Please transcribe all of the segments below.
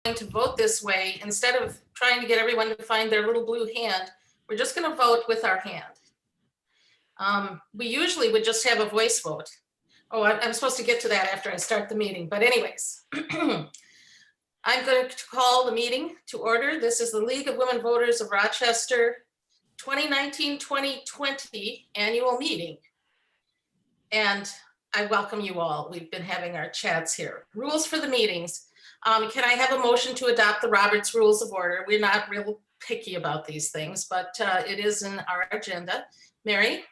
to vote this way, instead of trying to get everyone to find their little blue hand, we're just going to vote with our hand. We usually would just have a voice vote. Oh, I'm supposed to get to that after I start the meeting, but anyways. I'm going to call the meeting to order. This is the League of Women Voters of Rochester 2019-2020 annual meeting. And I welcome you all. We've been having our chats here. Rules for the meetings. Can I have a motion to adopt the Roberts Rules of Order? We're not real picky about these things, but it is in our agenda. Mary?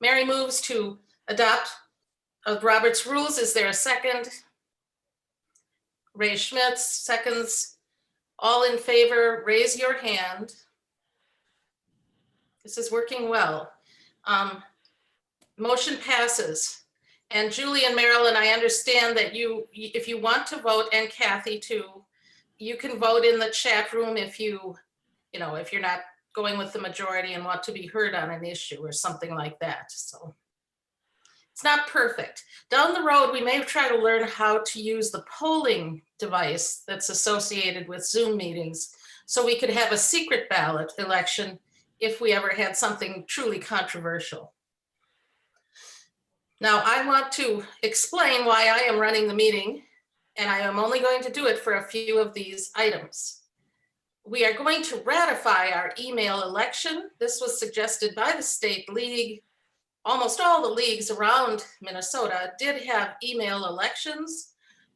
Mary moves to adopt Roberts Rules. Is there a second? Ray Schmitz seconds. All in favor, raise your hand. This is working well. Motion passes. And Julie and Marilyn, I understand that if you want to vote, and Kathy too, you can vote in the chat room if you're not going with the majority and want to be heard on an issue or something like that. So it's not perfect. Down the road, we may try to learn how to use the polling device that's associated with Zoom meetings, so we could have a secret ballot election if we ever had something truly controversial. Now, I want to explain why I am running the meeting, and I am only going to do it for a few of these items. We are going to ratify our email election. This was suggested by the state league. Almost all the leagues around Minnesota did have email elections,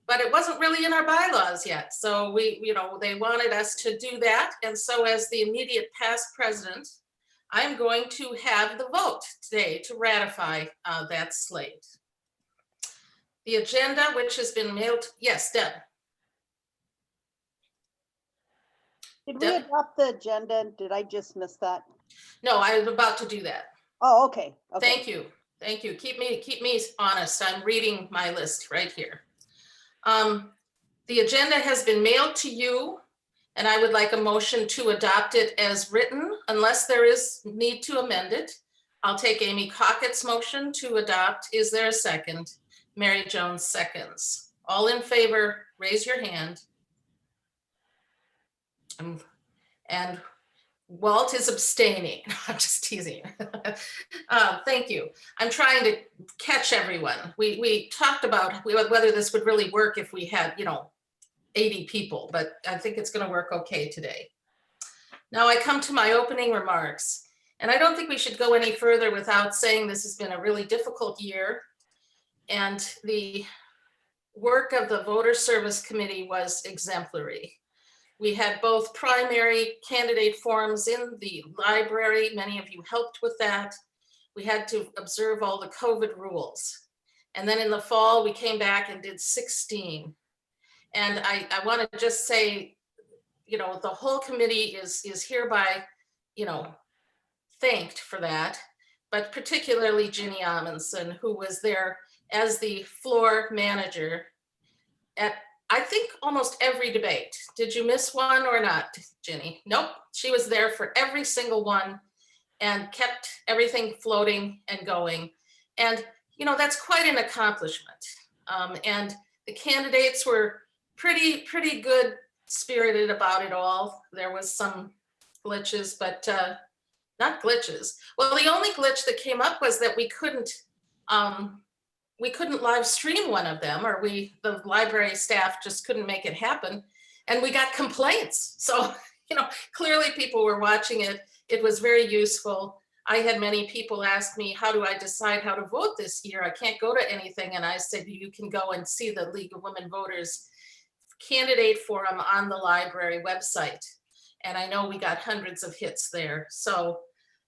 but it wasn't really in our bylaws yet. So they wanted us to do that. And so as the immediate past president, I'm going to have the vote today to ratify that slate. The agenda, which has been mailed, yes, Deb. Did we adopt the agenda? Did I just miss that? No, I was about to do that. Oh, okay. Thank you. Thank you. Keep me honest. I'm reading my list right here. The agenda has been mailed to you, and I would like a motion to adopt it as written, unless there is need to amend it. I'll take Amy Cockett's motion to adopt. Is there a second? Mary Jones seconds. All in favor, raise your hand. And Walt is abstaining. I'm just teasing. Thank you. I'm trying to catch everyone. We talked about whether this would really work if we had, 80 people, but I think it's going to work okay today. Now I come to my opening remarks, and I don't think we should go any further without saying this has been a really difficult year, and the work of the Voter Service Committee was exemplary. We had both primary candidate forums in the library. Many of you helped with that. We had to observe all the COVID rules. And then in the fall, we came back and did 16. And I want to just say, the whole committee is hereby, thanked for that, but particularly Ginny Amundsen, who was there as the floor manager at, I think, almost every debate. Did you miss one or not, Ginny? Nope, she was there for every single one and kept everything floating and going. And, that's quite an accomplishment. And the candidates were pretty good spirited about it all. There was some glitches, but not glitches. Well, the only glitch that came up was that we couldn't live stream one of them, or the library staff just couldn't make it happen. And we got complaints. So, clearly people were watching it. It was very useful. I had many people ask me, how do I decide how to vote this year? I can't go to anything. And I said, you can go and see the League of Women Voters candidate forum on the library website. And I know we got hundreds of hits there. So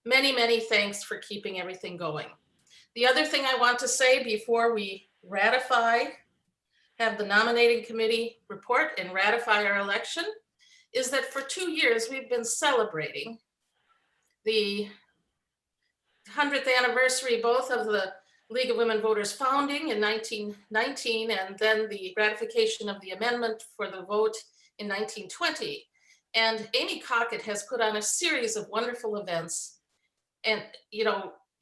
many thanks for keeping everything going. The other thing I want to say before we have the nominating committee report and ratify our election, is that for 2 years we've been celebrating the 100th anniversary, both of the League of Women Voters founding in 1919, and then the ratification of the amendment for the vote in 1920. And Amy Cockett has put on a series of wonderful events and,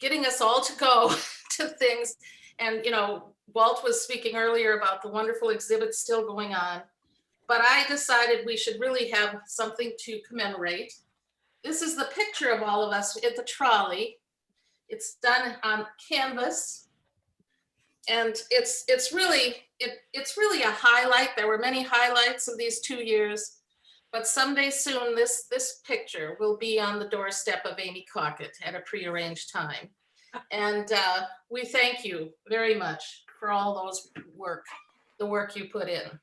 getting us all to go to things and, Walt was speaking earlier about the wonderful exhibits still going on, but I decided we should really have something to commemorate. This is the picture of all of us at the trolley. It's done on canvas, and it's really a highlight. There were many highlights of these 2 years, but someday soon this picture will be on the doorstep of Amy Crockett at a prearranged time. And we thank you very much for all the work you put in.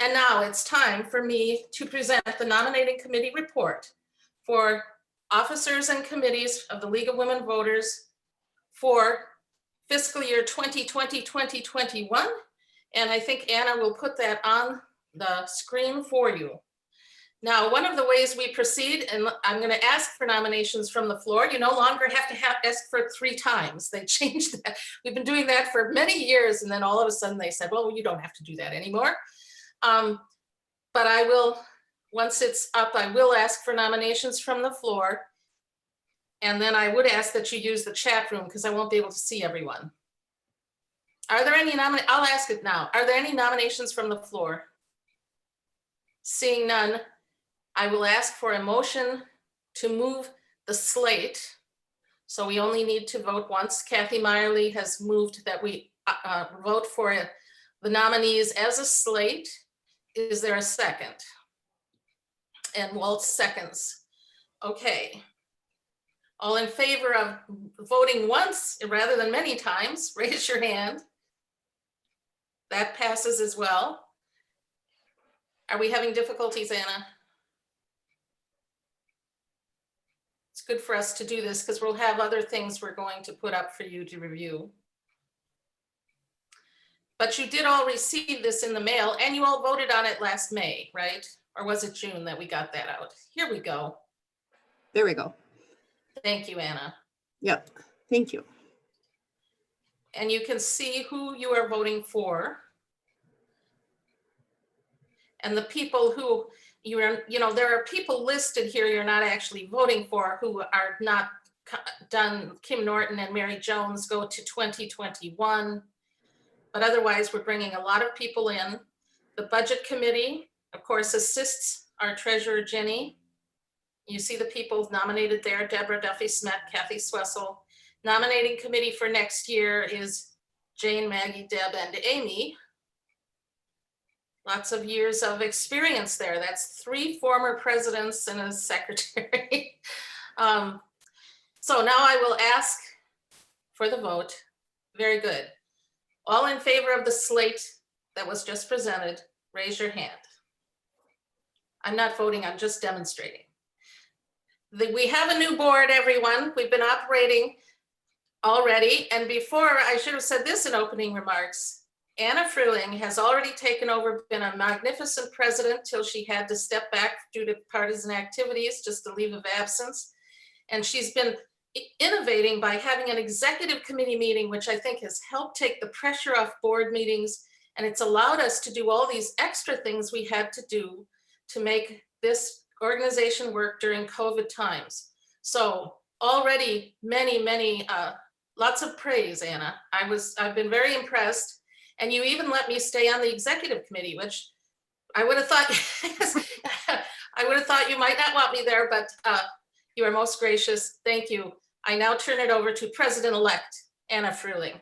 And now it's time for me to present the nominating committee report for officers and committees of the League of Women Voters for fiscal year 2020-2021. And I think Anna will put that on the screen for you. Now, one of the ways we proceed, and I'm going to ask for nominations from the floor. You no longer have to ask for it 3 times. They changed that. We've been doing that for many years, and then all of a sudden they said, well, you don't have to do that anymore. But I will, once it's up, I will ask for nominations from the floor. And then I would ask that you use the chat room because I won't be able to see everyone. Are there any I'll ask it now. Are there any nominations from the floor? Seeing none, I will ask for a motion to move the slate. So we only need to vote once. Kathy Meyerly has moved that we vote for the nominees as a slate. Is there a second? And Walt seconds. Okay. All in favor of voting once rather than many times, raise your hand. That passes as well. Are we having difficulties, Anna? It's good for us to do this because we'll have other things we're going to put up for you to review. But you did all receive this in the mail and you all voted on it last May, right? Or was it June that we got that out? Here we go. There we go. Thank you, Anna. Yep. Thank you. And you can see who you are voting for. And the people who there are people listed here you're not actually voting for who are not done. Kim Norton and Mary Jones go to 2021. But otherwise, we're bringing a lot of people in. The budget committee, of course, assists our treasurer, Jenny. You see the people nominated there, Deborah Duffy-Smith, Kathy Swessel. Nominating committee for next year is Jane, Maggie, Deb, and Amy. Lots of years of experience there. That's 3 former presidents and a secretary. So now I will ask for the vote. Very good. All in favor of the slate that was just presented, raise your hand. I'm not voting, I'm just demonstrating. We have a new board, everyone. We've been operating already. And before, I should have said this in opening remarks. Anna Fruling has already taken over, been a magnificent president till she had to step back due to partisan activities, just a leave of absence. And she's been innovating by having an executive committee meeting, which I think has helped take the pressure off board meetings. And it's allowed us to do all these extra things we had to do to make this organization work during COVID times. So already many, lots of praise, Anna. I've been very impressed. And you even let me stay on the executive committee, which I would have thought, you might not want me there, but you are most gracious. Thank you. I now turn it over to President-elect Anna Fruling.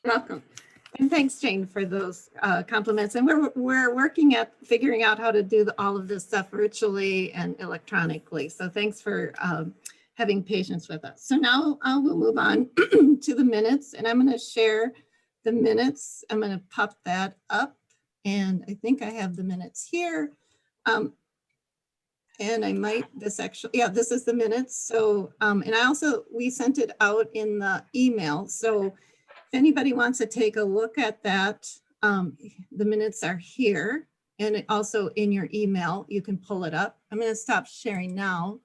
Welcome. And thanks, Jane, for those compliments. And we're working at figuring out how to do all of this stuff virtually and electronically. So thanks for having patience with us. So now we'll move on to the minutes, and I'm going to share the minutes. I'm going to pop that up, and I think I have the minutes here. And I might, this is the minutes. So, and we sent it out in the email. So if anybody wants to take a look at that, the minutes are here and also in your email, you can pull it up. I'm going to stop sharing now.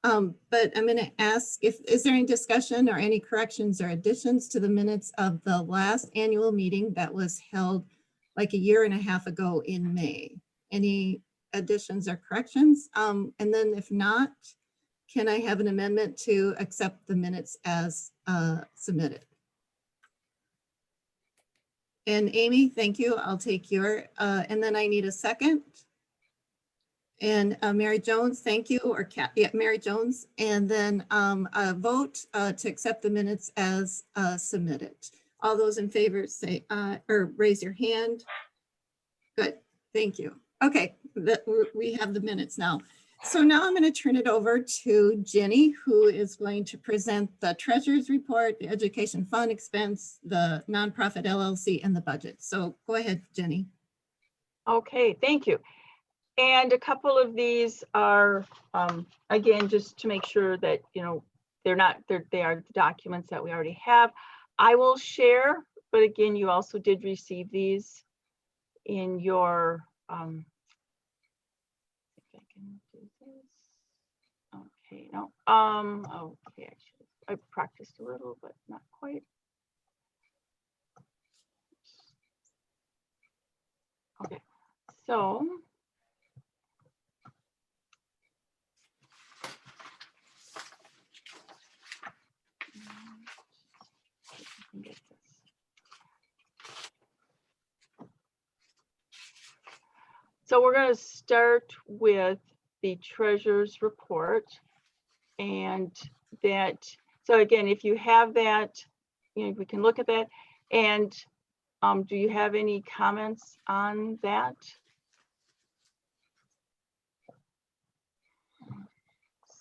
But I'm going to ask is there any discussion or any corrections or additions to the minutes of the last annual meeting that was held like a year and a half ago in May? Any additions or corrections? And then if not, can I have an amendment to accept the minutes as submitted? And Amy, thank you. I'll take your, and then I need a second. And Mary Jones, thank you, or Mary Jones. And then a vote to accept the minutes as submitted. All those in favor say, or raise your hand. Good, thank you. Okay, we have the minutes now. So now I'm going to turn it over to Jenny, who is going to present the treasurer's report, the education fund expense, the nonprofit LLC, and the budget. So go ahead, Jenny. Okay, thank you. And a couple of these are, again, just to make sure that, you know, they are documents that we already have. I will share, but again, you also did receive these in your, if I can do this. Okay, no, okay, actually, I practiced a little, but not quite. Okay, so. Get this. So we're going to start with the treasurer's report, and that, so again, if you have that, you know, we can look at that. And do you have any comments on that?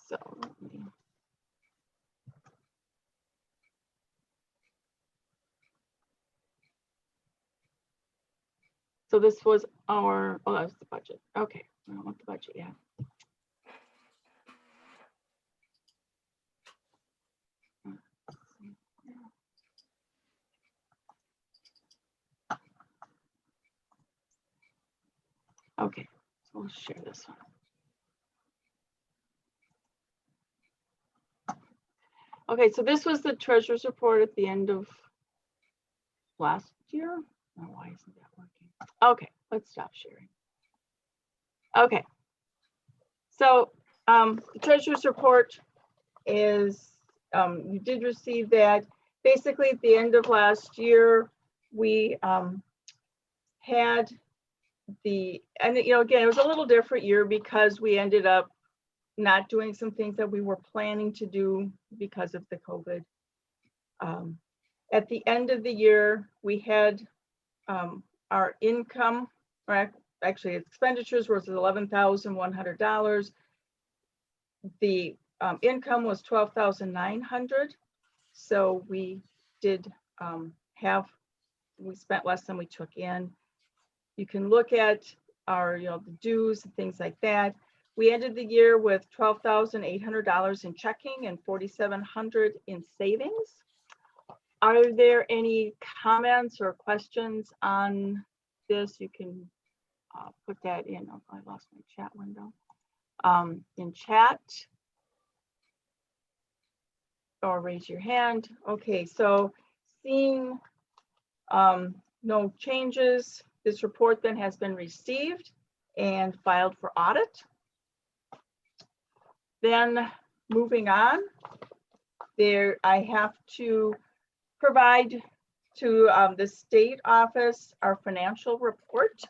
So let me. So this was our, oh, that was the budget. Okay, I don't want the budget yet. Okay, so we'll share this one. Okay, so this was the treasurer's report at the end of last year. Oh, why isn't that working? Okay, let's stop sharing. Okay, so the treasurer's report is, you did receive that. Basically, at the end of last year, we had the, and you know, again, it was a little different year because we ended up not doing some things that we were planning to do because of the COVID. At the end of the year, we had our income, right? Actually, expenditures was $11,100. The income was $12,900. So we did we spent less than we took in. You can look at our, you know, the dues and things like that. We ended the year with $12,800 in checking and $4,700 in savings. Are there any comments or questions on this? You can put that in. Oh, I lost my chat window. In chat or raise your hand. Okay, so seeing no changes, this report then has been received and filed for audit. Then moving on, I have to provide to the state office our financial report,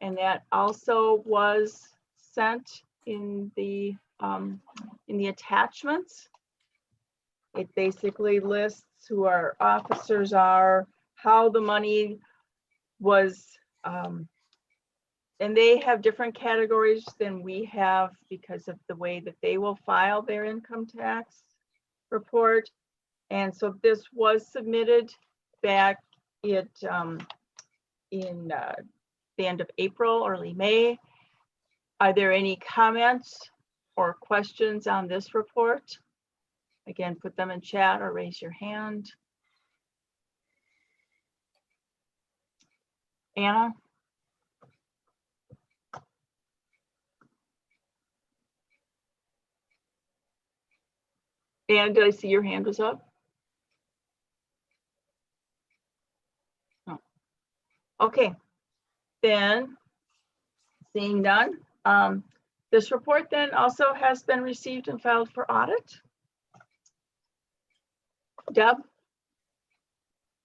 and that also was sent in the attachments. It basically lists who our officers are, how the money was, and they have different categories than we have because of the way that they will file their income tax report. And so this was submitted back in the end of April, early May. Are there any comments or questions on this report? Again, put them in chat or raise your hand. Anna? Anna, did I see your hand was up? No. Okay, then seeing none, this report then also has been received and filed for audit. Deb?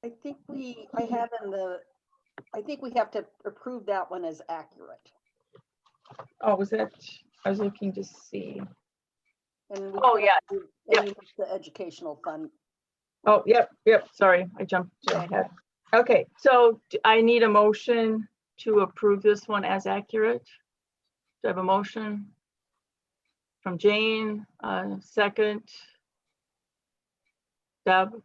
I think I have in the I think we have to approve that one as accurate. Oh, was that, I was looking to see. And we Oh, can't yeah. do Yep. any of the educational fund. Oh, yep, sorry, I jumped ahead. Okay, so I need a motion to approve this one as accurate. Do I have a motion? From Jane, second. Deb?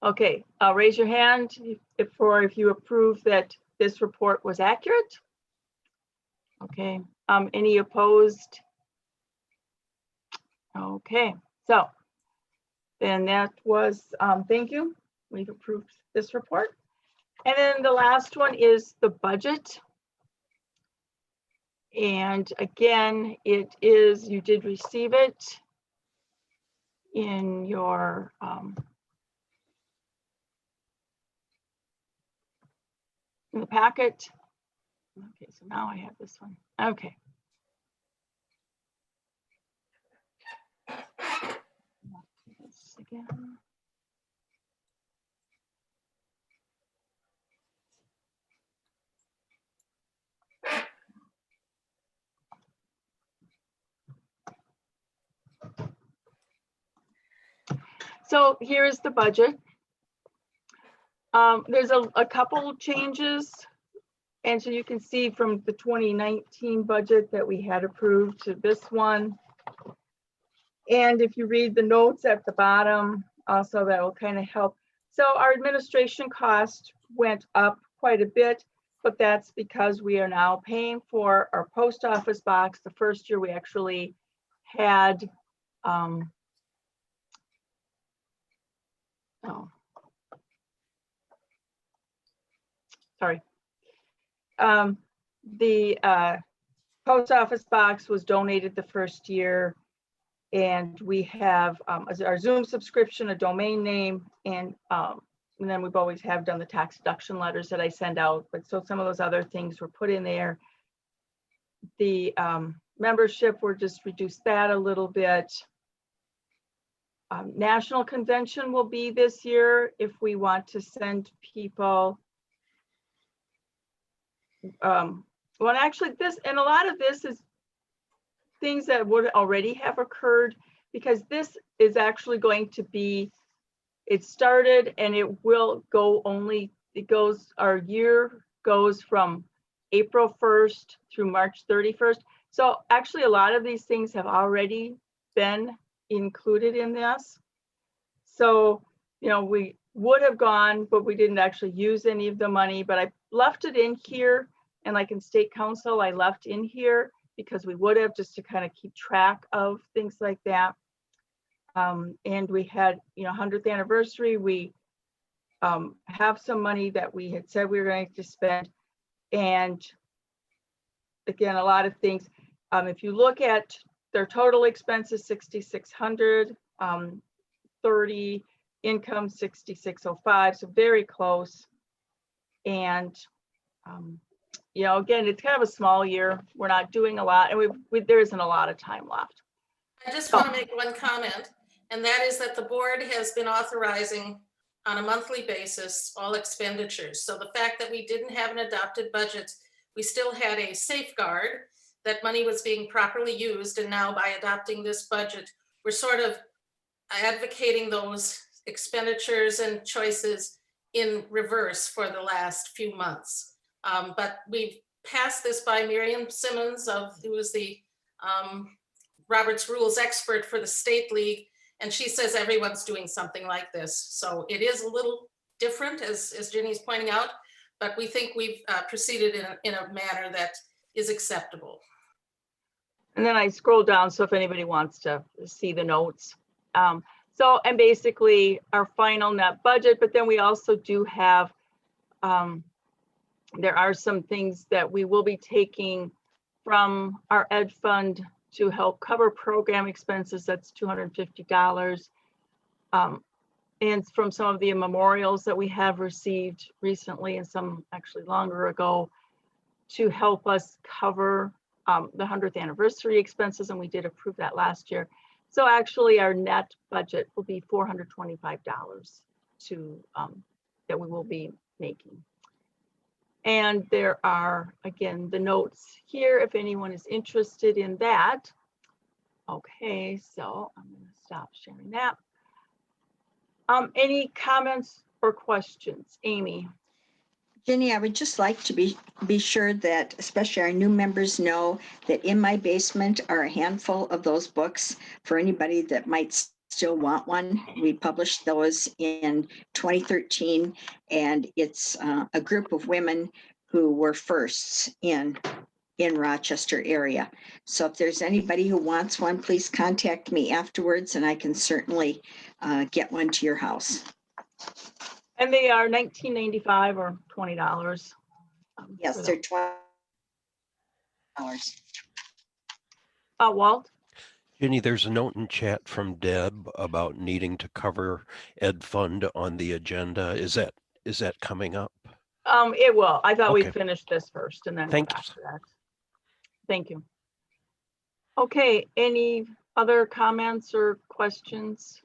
Okay, raise your hand if you approve that this report was accurate. Okay, any opposed? Okay, so then that was, thank you. We've approved this report. And then the last one is the budget. And again, it is, you did receive it in your in the packet. Okay, so now I have this one. Okay. This again. So here's the budget. There's a couple changes. And so you can see from the 2019 budget that we had approved to this one. And if you read the notes at the bottom, also that will kind of help. So our administration cost went up quite a bit, but that's because we are now paying for our post office box. The first year we actually had, the post office box was donated the first year, and we have our Zoom subscription, a domain name, and then we've always have done the tax deduction letters that I send out, but so some of those other things were put in there. The membership, we're just reduced that a little bit. National convention will be this year if we want to send people. Well, actually this, and a lot of this is things that would already have occurred, because this is actually going to be, it started and it will go only, it goes, our year goes from April 1st through March 31st. So actually a lot of these things have already been included in this. So, you know, we would have gone, but we didn't actually use any of the money, but I left it in here. And like in state council, I left in here because we would have, just to kind of keep track of things like that. And we had, you know, 100th anniversary. We have some money that we had said we were going to spend. And again, a lot of things. If you look at their total expenses, 6,600, 30 income, 6,605, so very close. And you know, again, it's kind of a small year. We're not doing a lot, and there isn't a lot of time left. I just want to make one comment, and that is that the board has been authorizing on a monthly basis all expenditures. So the fact that we didn't have an adopted budget, we still had a safeguard that money was being properly used. And now by adopting this budget, we're sort of advocating those expenditures and choices in reverse for the last few months. But we've passed this by Miriam Simmons, who is the Robert's Rules expert for the State League, and she says everyone's doing something like this. So it is a little different, as Ginny's pointing out, but we think we've proceeded in a manner that is acceptable. And then I scroll down, so if anybody wants to see the notes. So, and basically our final net budget, but then we also do have, there are some things that we will be taking from our ed fund to help cover program expenses. That's $250. And from some of the memorials that we have received recently, and some actually longer ago, to help us cover the 100th anniversary expenses, and we did approve that last year. So actually our net budget will be $425 that we will be making. And there are, again, the notes here if anyone is interested in that. Okay, so I'm going to stop sharing that. Any comments or questions? Amy? Jenny, I would just like to be sure that especially our new members know that in my basement are a handful of those books for anybody that might still want one. We published those in 2013, and it's a group of women who were firsts in Rochester area. So if there's anybody who wants one, please contact me afterwards and I can certainly get one to your house. And they are $19.95 or $20. Yes, they're $20. Walt? Jenny, there's a note in chat from Deb about needing to cover Ed Fund on the agenda. Is that coming up? It will. I thought Okay. we'd finish this first and then go Thank back you. to that. Thank you. Okay, any other comments or questions?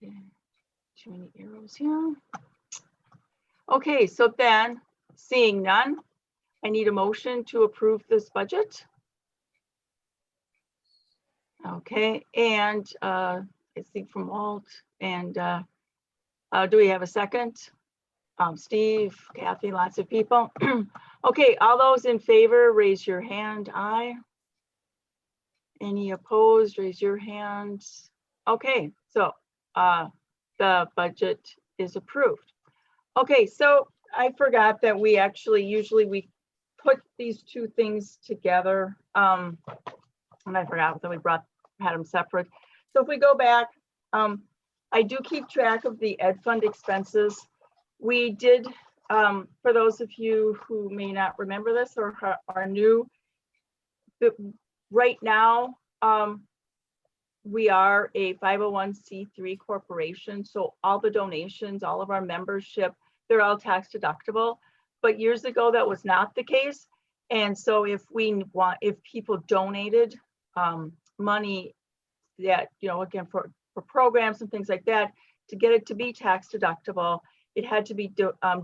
Okay, too many arrows here. Okay, so then, seeing none, I need a motion to approve this budget. Okay, and I see from Walt, and do we have a second? Steve, Kathy, lots of people. Okay, all those in favor, raise your hand. Aye. Any opposed, raise your hands. Okay, so the budget is approved. Okay, so I forgot that we actually usually we put these two things together. And I forgot that we had them separate. So if we go back, I do keep track of the Ed Fund expenses. We did, for those of you who may not remember this or are new, right now, we are a 501c3 corporation. So all the donations, all of our membership, they're all tax deductible. But years ago, that was not the case. And so if people donated money that, again, for programs and things like that, to get it to be tax deductible, it had to be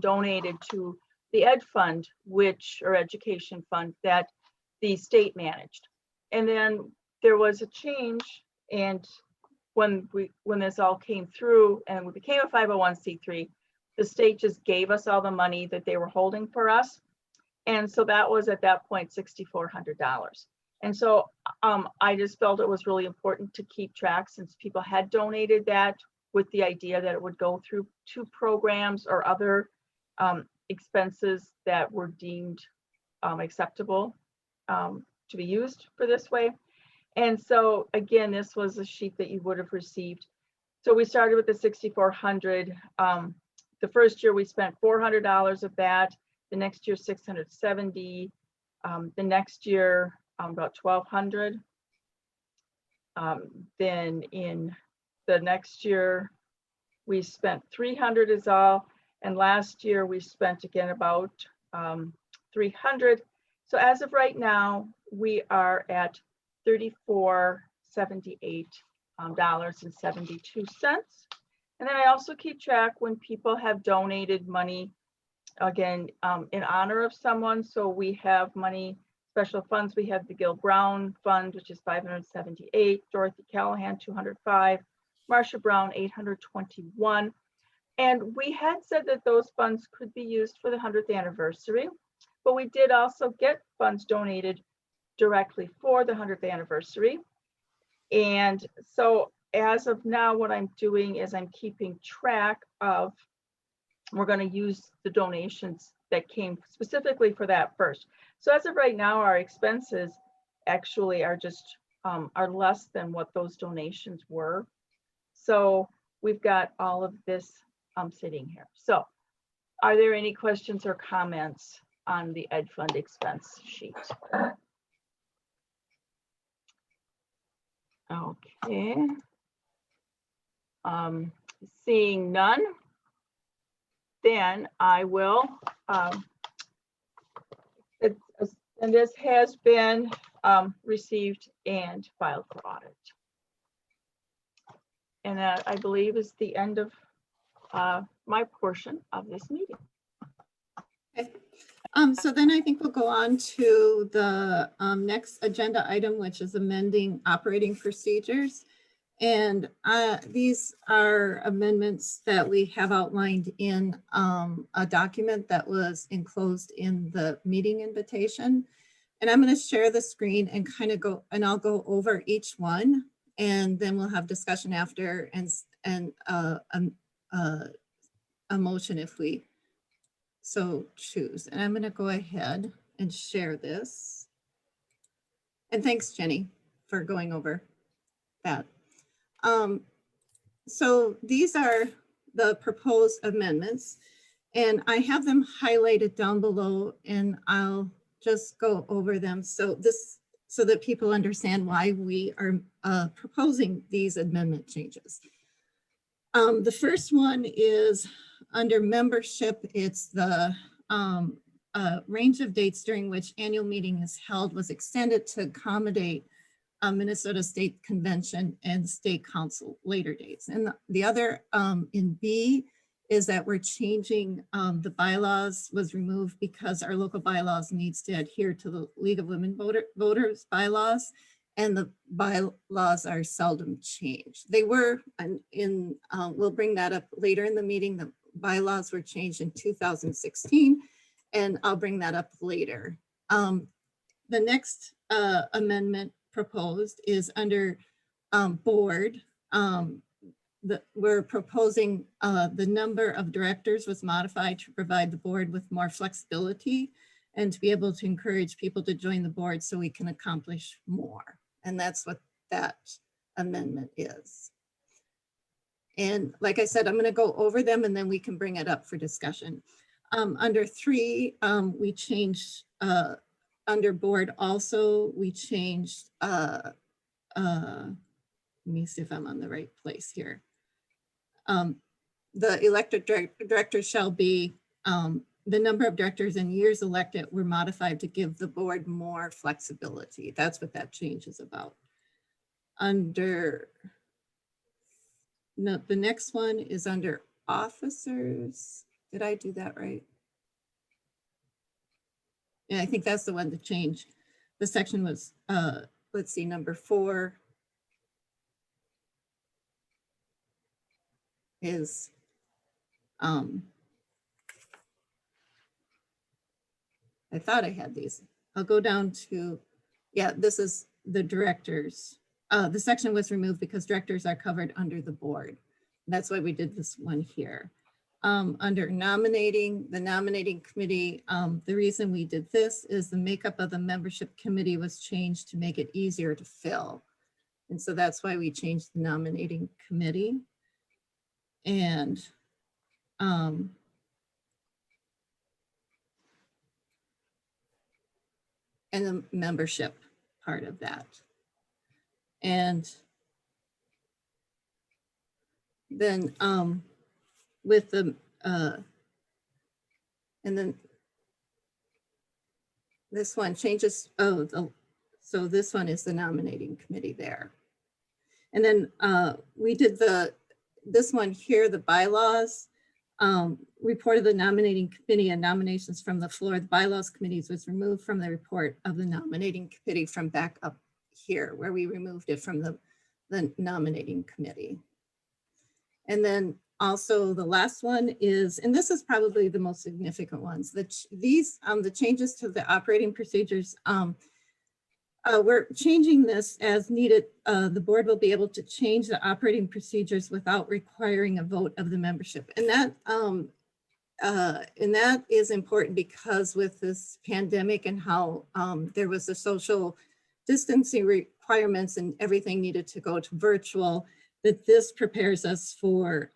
donated to the Ed Fund, or education fund that the state managed. And then there was a change, and when this all came through and we became a 501c3, the state just gave us all the money that they were holding for us. And so that was at that point $6,400. And so I just felt it was really important to keep track, since people had donated that with the idea that it would go through to programs or other expenses that were deemed acceptable to be used for this way. And so again, this was a sheet that you would have received. So we started with the 6,400. The first year we spent $400 of that. The next year, 670. The next year, about 1,200. Then in the next year, we spent 300 is all. And last year we spent again about 300. So as of right now, we are at $34.78.72. And then I also keep track when people have donated money, again, in honor of someone. So we have money, special funds. We have the Gil Brown Fund, which is 578, Dorothy Callahan, 205, Marsha Brown, 821. And we had said that those funds could be used for the 100th anniversary, but we did also get funds donated directly for the 100th anniversary. And so as of now, what I'm doing is I'm keeping track of, we're going to use the donations that came specifically for that first. So as of right now, our expenses actually are just are less than what those donations were. So we've got all of this sitting here. So are there any questions or comments on the Ed Fund expense sheet? Okay. Seeing none, then I will, and this has been received and filed for audit. And that, I believe, is the end of my portion of this meeting. Okay. So then I think we'll go on to the next agenda item, which is amending operating procedures. And these are amendments that we have outlined in a document that was enclosed in the meeting invitation. And I'm going to share the screen and kind of go, and I'll go over each one, and then we'll have discussion after and a motion if we so choose. And I'm going to go ahead and share this. And thanks, Jenny, for going over that. So these are the proposed amendments, and I have them highlighted down below, and I'll just go over them so that people understand why we are proposing these amendment changes. The first one is under membership. It's the range of dates during which annual meeting is held was extended to accommodate Minnesota State Convention and State Council later dates. And the other in B is that we're changing the bylaws was removed because our local bylaws needs to adhere to the League of Women Voters bylaws, and the bylaws are seldom changed. They were we'll bring that up later in the meeting. The bylaws were changed in 2016, and I'll bring that up later. The next amendment proposed is under board. We're proposing the number of directors was modified to provide the board with more flexibility and to be able to encourage people to join the board so we can accomplish more. And that's what that amendment is. And like I said, I'm going to go over them and then we can bring it up for discussion. Under 3, we changed under board also, we changed, let me see if I'm on the right place here. The elected directors shall be, the number of directors and years elected were modified to give the board more flexibility. That's what that change is about. Under, no, the next one is under officers. Did I do that right? Yeah, I think that's the one to change. The section was, let's see, number 4 is, I thought I had these. I'll go down to, yeah, this is the directors. The section was removed because directors are covered under the board. That's why we did this one here. Under nominating, the nominating committee, the reason we did this is the makeup of the membership committee was changed to make it easier to fill. And so that's why we changed the nominating committee. And the membership part of that. And then with the, and then this one changes, so this one is the nominating committee there. And then we did this one here, the bylaws, report of the nominating committee and nominations from the floor. The bylaws committees was removed from the report of the nominating committee from back up here where we removed it from the nominating committee. And then also the last one is, and this is probably the most significant ones, the changes to the operating procedures. We're changing this as needed. The board will be able to change the operating procedures without requiring a vote of the membership. And that is important because with this pandemic and how there was the social distancing requirements and everything needed to go to virtual, that this prepares us for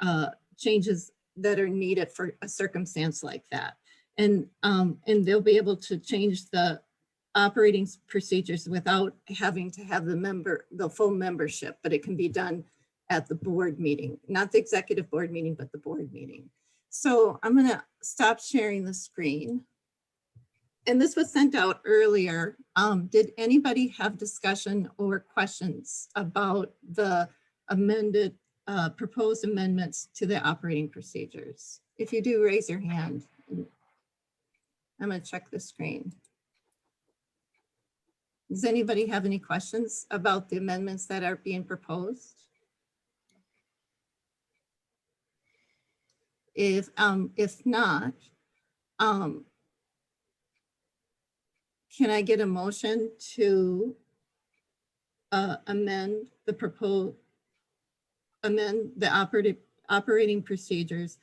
changes that are needed for a circumstance like that. And they'll be able to change the operating procedures without having to have the full membership, but it can be done at the board meeting, not the executive board meeting, but the board meeting. So I'm gonna stop sharing the screen. and this was sent out earlier. Did anybody have discussion or questions about the amended, proposed amendments to the operating procedures? If you do, raise your hand. I'm gonna check the screen. Does anybody have any questions about the amendments that are being proposed? If not, can I get a motion to amend the operating procedures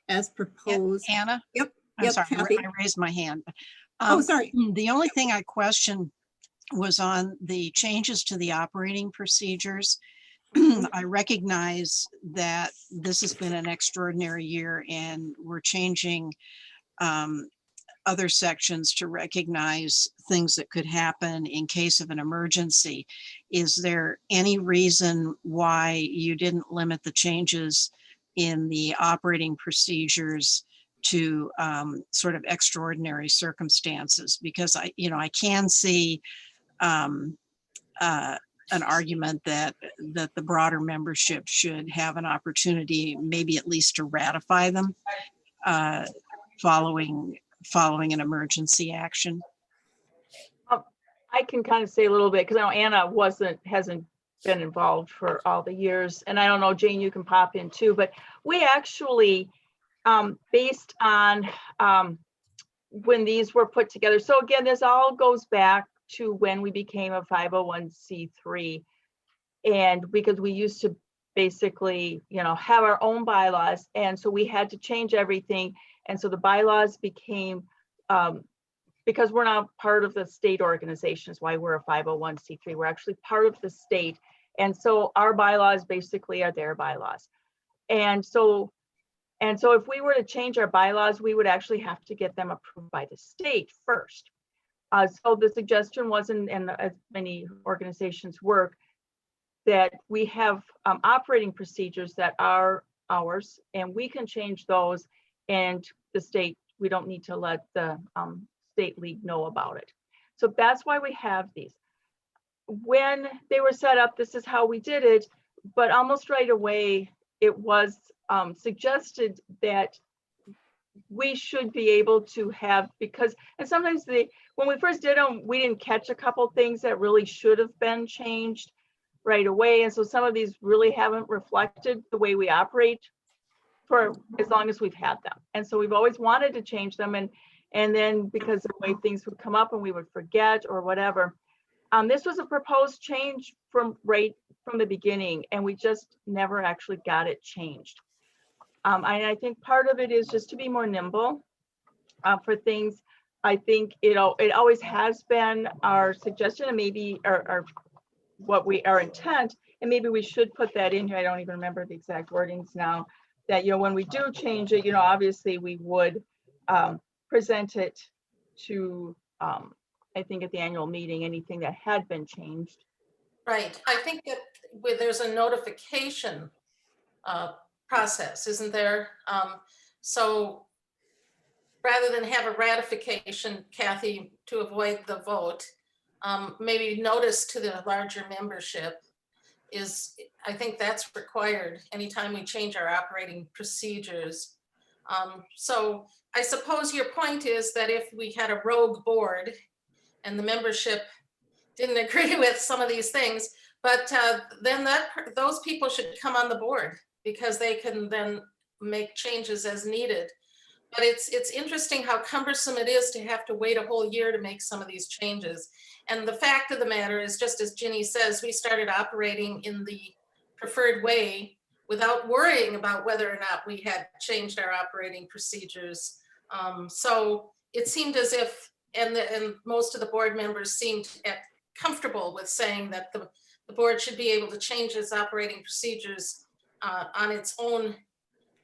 as proposed? Anna? Yep, I'm yep, sorry, Kathy. I raised my hand. Oh, sorry. The only thing I questioned was on the changes to the operating procedures. I recognize that this has been an extraordinary year and we're changing other sections to recognize things that could happen in case of an emergency. Is there any reason why you didn't limit the changes in the operating procedures to sort of extraordinary circumstances? Because I can see an argument that the broader membership should have an opportunity, maybe at least to ratify them following an emergency action. I can kind of say a little bit because I know Anna hasn't been involved for all the years, and I don't know, Jane, you can pop in too, but we actually, based on when these were put together. So again, this all goes back to when we became a 501c3, and because we used to basically, have our own bylaws, and so we had to change everything, and so the bylaws became because we're not part of the state organization is why we're a 501c3. We're actually part of the state. And so our bylaws basically are their bylaws. And so if we were to change our bylaws, we would actually have to get them approved by the state first. So the suggestion wasn't, and as many organizations work, that we have operating procedures that are ours, and we can change those, and the state, we don't need to let the state league know about it. So that's why we have these. When they were set up, this is how we did it, but almost right away, it was suggested that we should be able to have, because, and sometimes when we first did them, we didn't catch a couple things that really should have been changed right away. And so some of these really haven't reflected the way we operate for as long as we've had them. And so we've always wanted to change them. And then because of the way things would come up and we would forget or whatever. This was a proposed change from the beginning, and we just never actually got it changed. I think part of it is just to be more nimble for things. I think it always has been our suggestion, and maybe our intent, and maybe we should put that in here. I don't even remember the exact wordings now. That when we do change it, obviously we would present it to I think at the annual meeting, anything that had been changed. Right. I think that there's a notification process, isn't there? So rather than have a ratification, Kathy, to avoid the vote, maybe notice to the larger membership is, I think that's required anytime we change our operating procedures. So I suppose your point is that if we had a rogue board and the membership didn't agree with some of these things, but then those people should come on the board because they can then make changes as needed. But it's interesting how cumbersome it is to have to wait a whole year to make some of these changes. And the fact of the matter is, just as Ginny says, we started operating in the preferred way without worrying about whether or not we had changed our operating procedures. So it seemed as if, and most of the board members seemed comfortable with saying that the board should be able to change its operating procedures on its own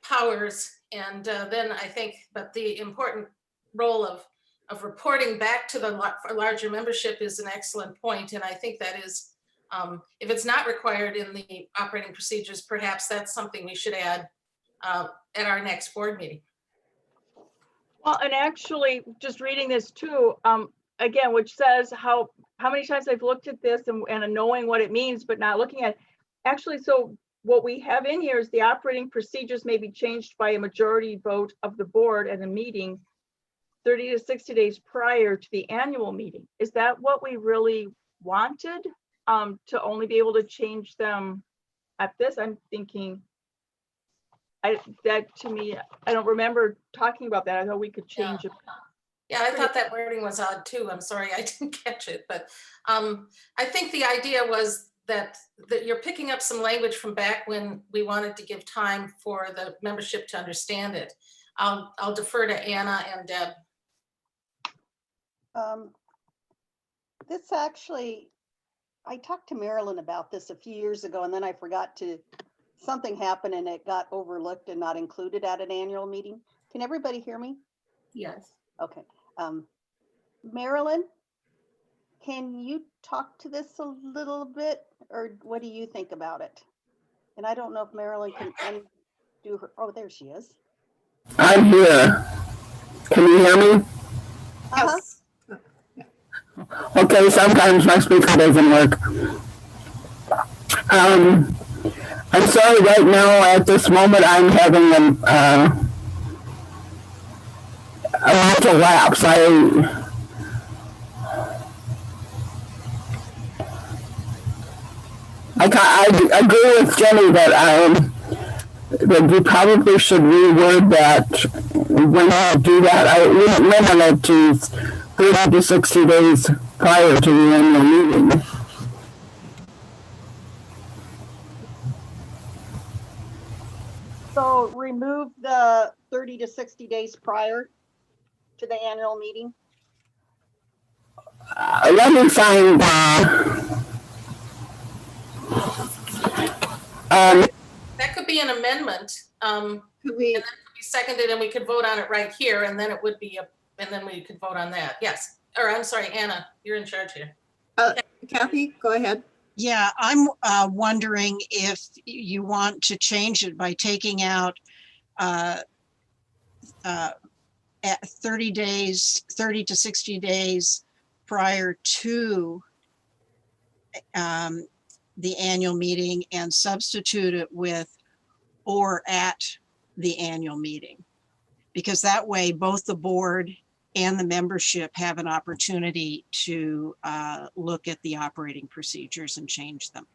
powers. And then I think, but the important role of reporting back to the larger membership is an excellent point. And I think that is, if it's not required in the operating procedures, perhaps that's something we should add at our next board meeting. Well, and actually, just reading this too, again, which says how many times I've looked at this and knowing what it means, but not looking at, actually, so what we have in here is the operating procedures may be changed by a majority vote of the board at a meeting 30 to 60 days prior to the annual meeting. Is that what we really wanted? To only be able to change them at this? I'm thinking, that to me, I don't remember talking about that. I thought we could change it. Yeah, I thought that wording was odd too. I'm sorry, I didn't catch it, but I think the idea was that you're picking up some language from back when we wanted to give time for the membership to understand it. I'll defer to Anna and Deb. This actually, I talked to Marilyn about this a few years ago, and then I forgot to, something happened and it got overlooked and not included at an annual meeting. Can everybody hear me? Yes. Okay. Marilyn, can you talk to this a little bit, or what do you think about it? And I don't know if Marilyn can do her, oh, there she is. I'm here. Can you hear me? Uh-huh. Yes. Okay, sometimes my speaker doesn't work. I'm sorry, right now at this moment I'm having a mental lapse. I agree with Jenny that we probably should reword that when you do that. I wouldn't limit it to 30 to 60 days prior to the annual meeting. So remove the 30 to 60 days prior to the annual meeting. Let me find That could be an amendment. Could we, And then it could be seconded and we could vote on it right here, and then it would be and then we could vote on that. Yes. Or I'm sorry, Anna, you're in charge here. Kathy, go ahead. Yeah, I'm wondering if you want to change it by taking out at 30 to 60 days prior to the annual meeting and substitute it with or at the annual meeting. Because that way both the board and the membership have an opportunity to look at the operating procedures and change them.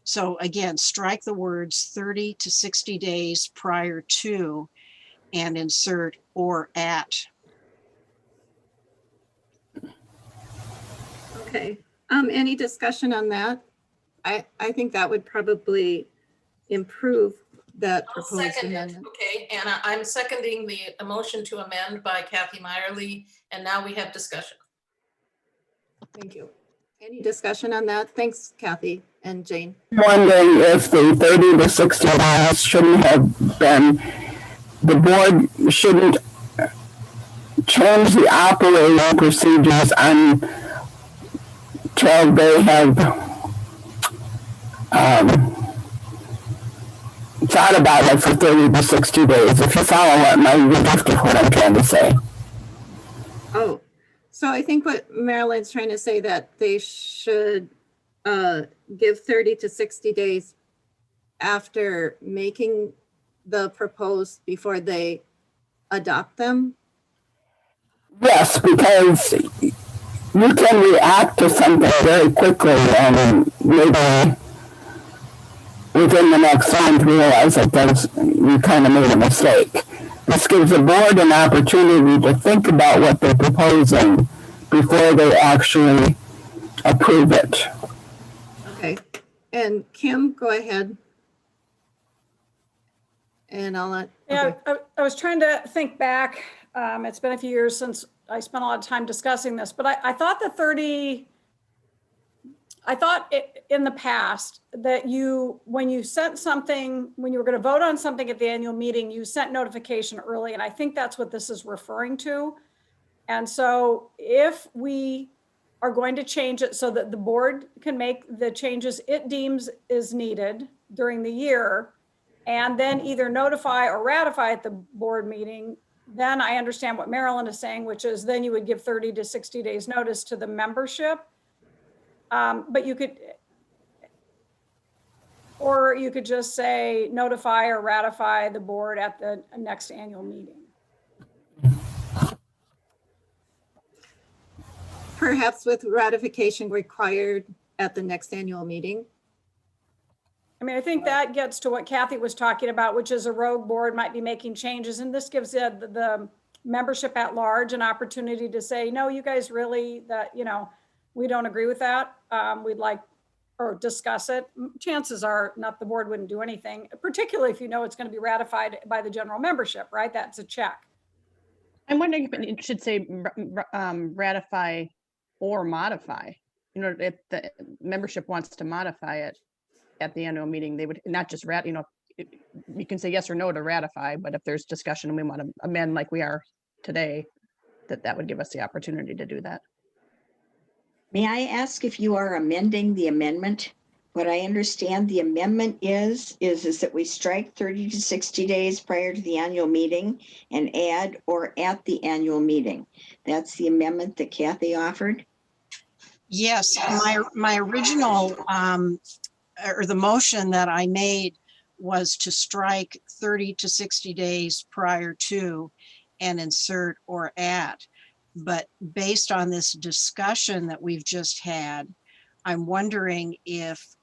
So again, strike the words 30 to 60 days prior to and insert or at. Okay. Any discussion on that? I think that would probably improve that I'll proposed second it. amendment. Okay, Anna, I'm seconding the motion to amend by Kathy Meyerly, and now we have discussion. Thank you. Any discussion on that? Thanks, Kathy and Jane. wondering if the 30 to 60 days shouldn't have been, the board shouldn't change the operating procedures until they have thought about it for 30 to 60 days. If you follow the drift of what I'm trying to say. Oh, so I think what Marilyn's trying to say that they should give 30 to 60 days after making the proposed before they adopt them. Yes, because you can react to something very quickly and maybe within the next month realize that you kind of made a mistake. This gives the board an opportunity to think about what they're proposing before they actually approve it. Okay, and Kim, go ahead. And I'll let. Yeah, Okay. I was trying to think back. It's been a few years since I spent a lot of time discussing this, but I thought in the past that when you sent something, when you were going to vote on something at the annual meeting, you sent notification early. And I think that's what this is referring to. And so if we are going to change it so that the board can make the changes it deems is needed during the year, and then either notify or ratify at the board meeting, then I understand what Marilyn is saying, which is then you would give 30 to 60 days notice to the membership. But you could, or you could just say notify or ratify the board at the next annual meeting. Perhaps with ratification required at the next annual meeting. I mean, I think that gets to what Kathy was talking about, which is a rogue board might be making changes, and this gives the membership at large an opportunity to say, no, you guys really, that, you know, we don't agree with that. We'd like, or discuss it. Chances are not, the board wouldn't do anything, particularly if you know it's going to be ratified by the general membership, right? That's a check. I'm wondering if it should say ratify or modify. You know, if the membership wants to modify it at the annual meeting, they would not just you can say yes or no to ratify, but if there's discussion and we want to amend like we are today, that would give us the opportunity to do that. May I ask if you are amending the amendment? What I understand the amendment is that we strike 30 to 60 days prior to the annual meeting and add or at the annual meeting. That's the amendment that Kathy offered. Yes, my original, or the motion that I made was to strike 30 to 60 days prior to and insert or at. But based on this discussion that we've just had, I'm wondering if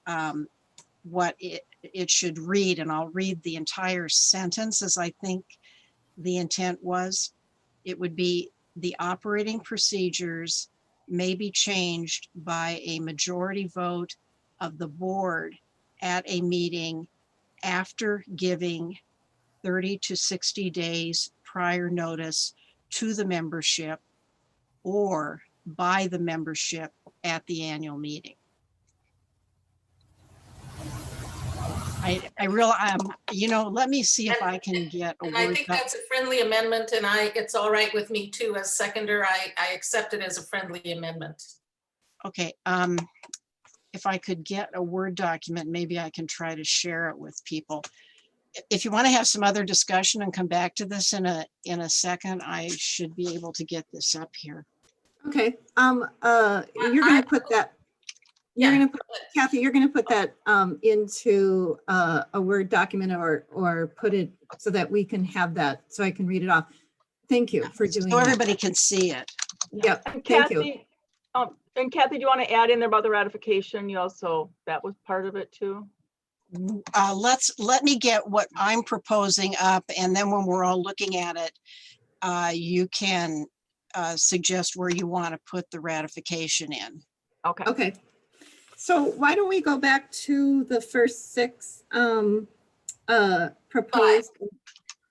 what it should read, and I'll read the entire sentence as I think the intent was. It would be the operating procedures may be changed by a majority vote of the board at a meeting after giving 30 to 60 days prior notice to the membership or by the membership at the annual meeting. I realize, you know, let me see if I can get a And I word. think that's a friendly amendment, and it's all right with me too as seconder. I accept it as a friendly amendment. Okay, if I could get a Word document, maybe I can try to share it with people. If you want to have some other discussion and come back to this in a second, I should be able to get this up here. Okay, you're gonna put that, you're Yeah. gonna put, Kathy, you're gonna put that into a Word document or put it so that we can have that, so I can read it off. Thank you for doing So that. everybody can see it. Yep, And thank you. Kathy, and Kathy, do you want to add in there about the ratification? You also, that was part of it too? Let me get what I'm proposing up, and then when we're all looking at it, you can suggest where you want to put the ratification in. Okay. Okay, so why don't we go back to the first six proposed?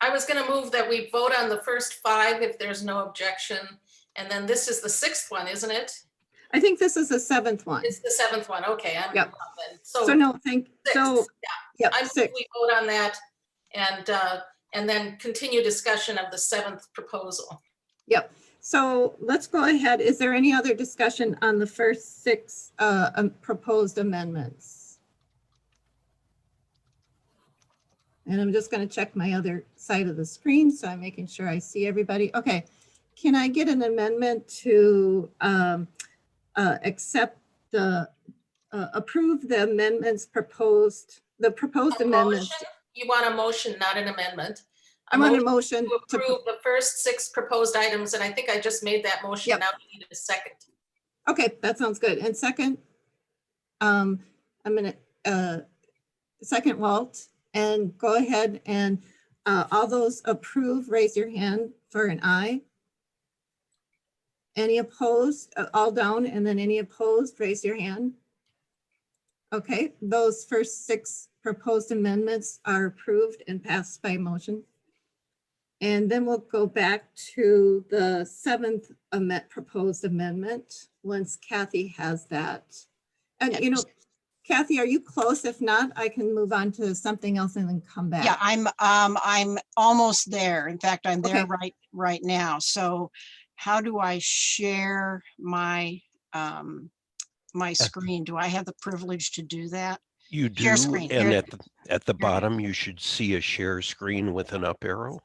I was going to move that we vote on the first 5 if there's no objection. And then this is the 6th one, isn't it? I think this is the 7th one. It's the 7th one. Okay. Yep. So So no, so, 6, yep, I move 6. we vote on that and then continue discussion of the 7th proposal. Yep. So let's go ahead. Is there any other discussion on the first 6 proposed amendments? And I'm just going to check my other side of the screen, so I'm making sure I see everybody. Okay. Can I get an amendment to accept the, approve the amendments proposed, the proposed A amendments? motion? You want a motion, not an amendment. I want a motion To to, approve the first 6 proposed items, and I think I just made that motion. Yep. Now we need a second. okay, that sounds good. And second, I'm gonna, second Walt, and go ahead and all those approve, raise your hand for an aye. Any opposed, all down, and then any opposed, raise your hand. Okay, those first 6 proposed amendments are approved and passed by motion. And then we'll go back to the 7th proposed amendment once Kathy has that. And you know, Kathy, are you close? If not, I can move on to something else and then come back. Yeah, I'm almost there. In fact, I'm there Okay. right now. So how do I share my my screen? Do I have the privilege to do that? You Share do, screen. and Here, at the here. bottom, you should see a share screen with an up arrow.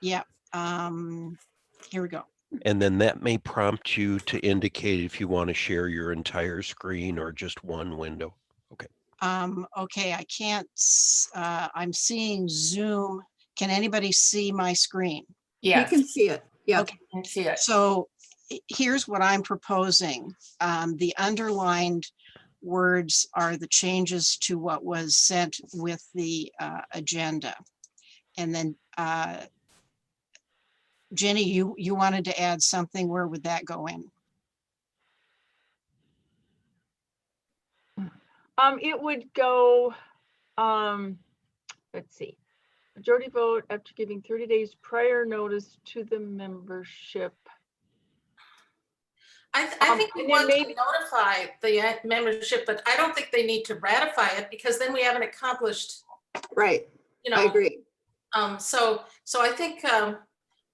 Yeah. Here we go. And then that may prompt you to indicate if you want to share your entire screen or just one window. Okay, I can't, I'm seeing Zoom. Can anybody see my screen? You Yes, can see it. Yeah. Okay. I see it. So here's what I'm proposing. The underlined words are the changes to what was sent with the agenda. And then Jenny, you wanted to add something. Where would that go in? It would go, let's see, majority vote after giving 30 days prior notice to the membership. I think we and then want to maybe- notify the membership, but I don't think they need to ratify it because then we haven't accomplished, Right. you I know. agree. So I think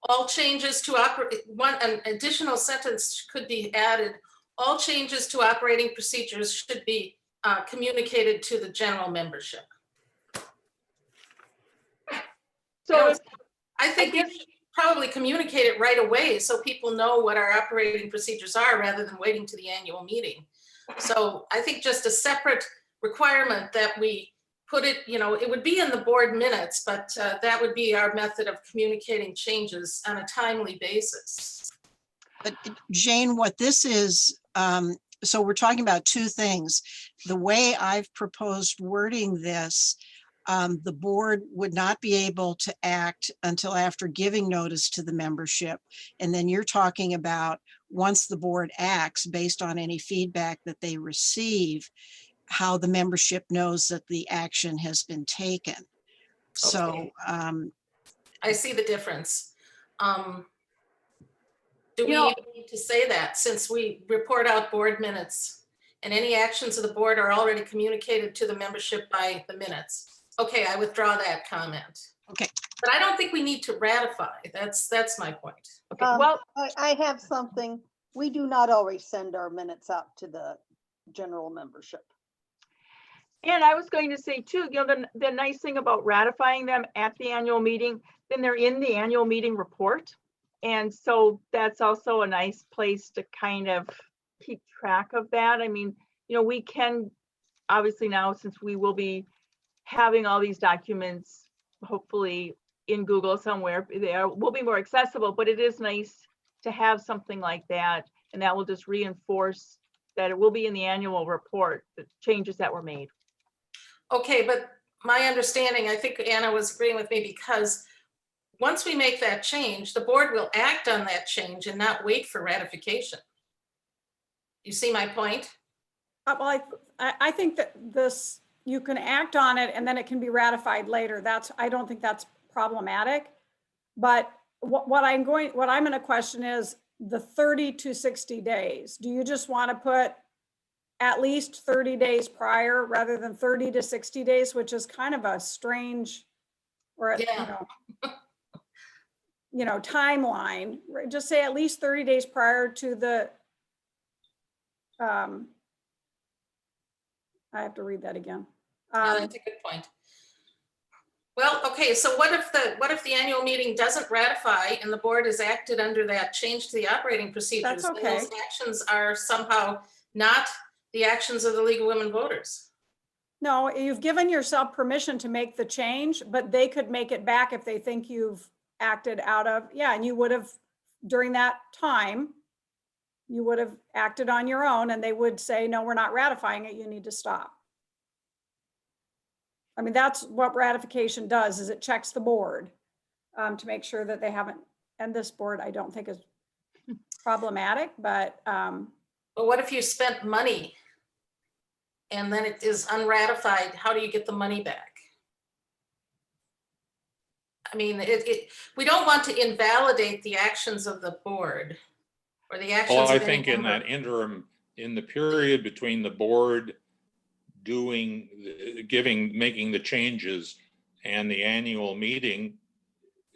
all changes to an additional sentence could be added. All changes to operating procedures should be communicated to the general membership. So if, I think we should probably communicate it right away so people know what our operating procedures are rather than waiting to the annual meeting. So I think just a separate requirement that we put it, it would be in the board minutes, but that would be our method of communicating changes on a timely basis. But Jane, what this is, so we're talking about two things. The way I've proposed wording this, the board would not be able to act until after giving notice to the membership. And then you're talking about once the board acts based on any feedback that they receive, how the membership knows that the action has been taken. So, Okay. I see the difference. Do we even need to say that since we report out board minutes and any actions of the board are already communicated to the membership by the minutes? Okay, I withdraw that comment. okay. But I don't think we need to ratify. That's my point. okay, well, I have something. We do not always send our minutes out to the general membership. and I was going to say too, the nice thing about ratifying them at the annual meeting, then they're in the annual meeting report. And so that's also a nice place to kind of keep track of that. I mean, we can, obviously now, since we will be having all these documents, hopefully in Google somewhere, will be more accessible, but it is nice to have something like that. And that will just reinforce that it will be in the annual report, the changes that were made. Okay, but my understanding, I think Anna was agreeing with me because once we make that change, the board will act on that change and not wait for ratification. You see my point? Well, I think that this, you can act on it and then it can be ratified later. I don't think that's problematic. But what I'm going to question is the 30 to 60 days. Do you just want to put at least 30 days prior rather than 30 to 60 days, which is kind of a strange, or Yeah. timeline? Just say at least 30 days prior to the, I have to read that again. That's a good point. Well, okay, so what if the annual meeting doesn't ratify and the board has acted under that change to the operating procedures? That's and okay. Those actions are somehow not the actions of the League of Women Voters. No, you've given yourself permission to make the change, but they could make it back if they think you've acted out of, and you would have, during that time, you would have acted on your own and they would say, no, we're not ratifying it, you need to stop. I mean, that's what ratification does, is it checks the board to make sure that they haven't, and this board I don't think is problematic, but. But what if you spent money and then it is unratified? How do you get the money back? I mean, we don't want to invalidate the actions of the board or the actions Well, of I any think in member. that interim, in the period between the board making the changes and the annual meeting,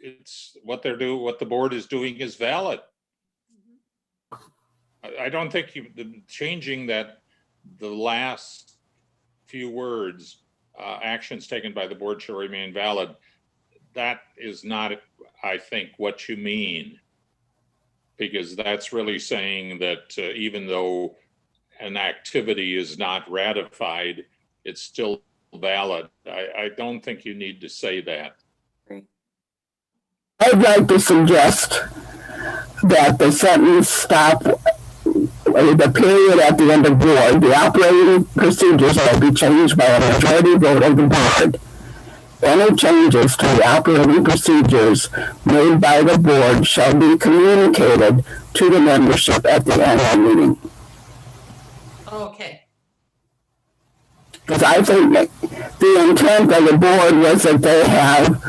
it's what the board is doing is valid. I don't think changing that the last few words, actions taken by the board shall remain valid. That is not, I think, what you mean. Because that's really saying that even though an activity is not ratified, it's still valid. I don't think you need to say that. I'd like to suggest that the sentence stop the period at the end of board. The operating procedures will be changed by a majority vote of the board. Any changes to the operating procedures made by the board shall be communicated to the membership at the annual meeting. Okay. Because I think that the intent of the board was that they have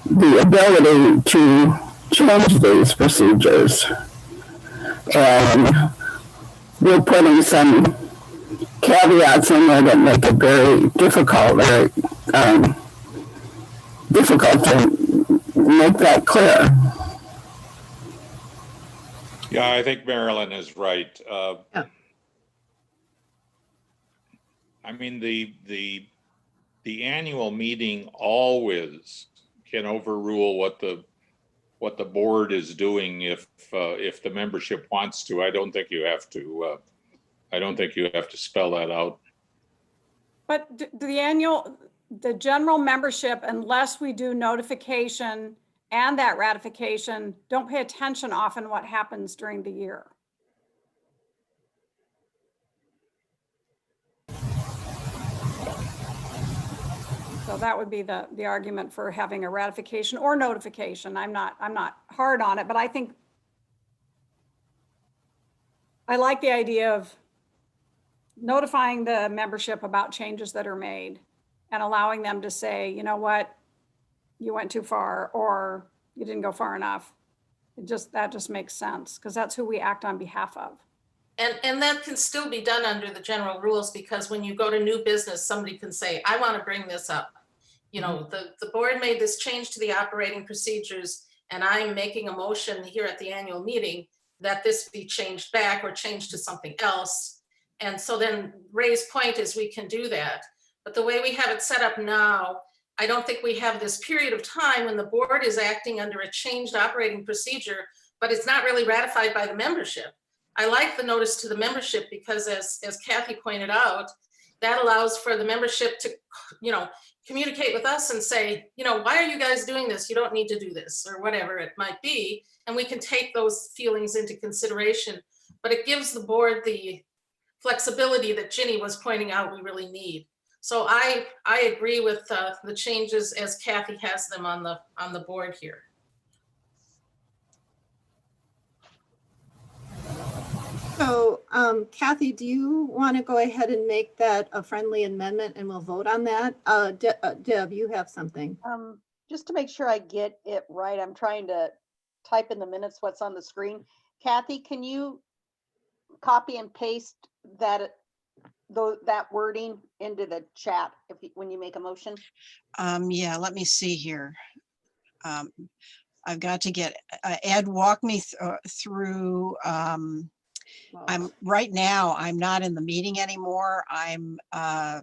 the ability to change these procedures. And we're putting some caveats in there that make it very difficult, difficult to make that clear. Yeah, I think Marilyn is right. Yeah. I mean, the annual meeting always can overrule what the board is doing if the membership wants to. I don't think you have to. I don't think you have to spell that out. But the general membership, unless we do notification and that ratification, don't pay attention often what happens during the year. So that would be the argument for having a ratification or notification. I'm not hard on it, but I think I like the idea of notifying the membership about changes that are made and allowing them to say, you know what, you went too far or you didn't go far enough. That just makes sense because that's who we act on behalf of. And that can still be done under the general rules, because when you go to new business, somebody can say, I want to bring this up. You know, the board made this change to the operating procedures, and I'm making a motion here at the annual meeting that this be changed back or changed to something else. And so then Ray's point is we can do that. But the way we have it set up now, I don't think we have this period of time when the board is acting under a changed operating procedure, but it's not really ratified by the membership. I like the notice to the membership because as Kathy pointed out, that allows for the membership to, communicate with us and say, why are you guys doing this? You don't need to do this, or whatever it might be. And we can take those feelings into consideration, but it gives the board the flexibility that Ginny was pointing out we really need. So I agree with the changes as Kathy has them on the board here. So Kathy, do you want to go ahead and make that a friendly amendment and we'll vote on that? Deb, you have something. Just to make sure I get it right, I'm trying to type in the minutes what's on the screen. Kathy, can you copy and paste that wording into the chat when you make a motion? Yeah, let me see here. I've got to get Ed, walk me through. Right now, I'm not in the meeting anymore. And I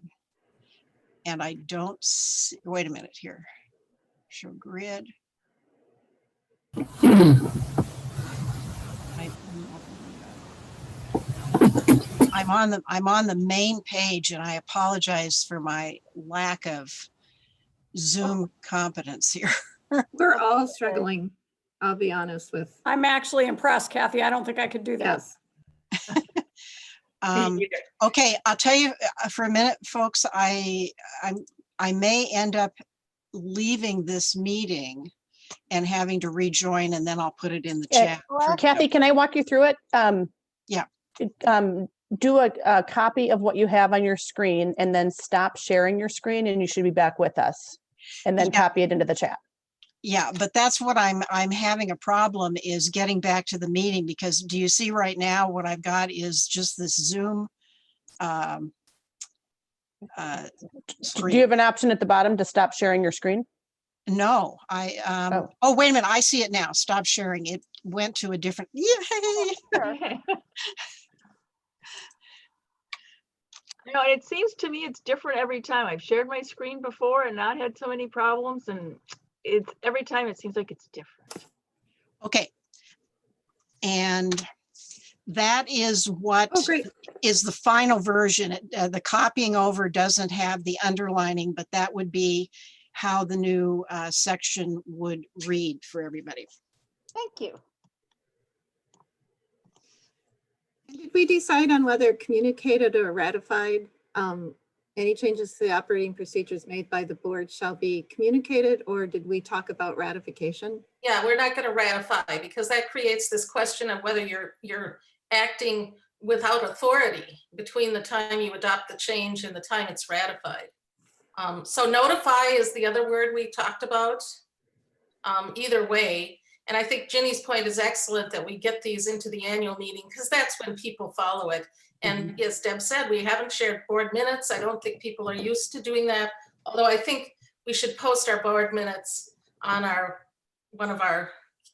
don't see, wait a minute here. Show grid. I'm on the main page, and I apologize for my lack of Zoom competence here. We're all struggling, I'll be honest with. I'm actually impressed, Kathy. I don't think I could do that. Yes. Okay, I'll tell you for a minute, folks, I may end up leaving this meeting and having to rejoin, and then I'll put it in the chat. Kathy, can I walk you through it? Yeah. Do a copy of what you have on your screen and then stop sharing your screen, and you should be back with us. And then copy it into the chat. Yeah, but that's what I'm having a problem is getting back to the meeting, because do you see right now what I've got is just this Zoom Do you have an option at the bottom to stop sharing your screen? No, oh, wait a minute. I see it now. Stop sharing. It went to a different, yay. No, and it seems to me it's different every time. I've shared my screen before and not had so many problems, and it's every time it seems like it's different. Okay. And that is what Oh, great. is the final version. The copying over doesn't have the underlining, but that would be how the new section would read for everybody. Thank you. Did we decide on whether communicated or ratified? Any changes to the operating procedures made by the board shall be communicated, or did we talk about ratification? Yeah, we're not going to ratify because that creates this question of whether you're acting without authority between the time you adopt the change and the time it's ratified. So notify is the other word we talked about. Either way, and I think Ginny's point is excellent that we get these into the annual meeting because that's when people follow it. And as Deb said, we haven't shared board minutes. I don't think people are used to doing that. Although I think we should post our board minutes on one of our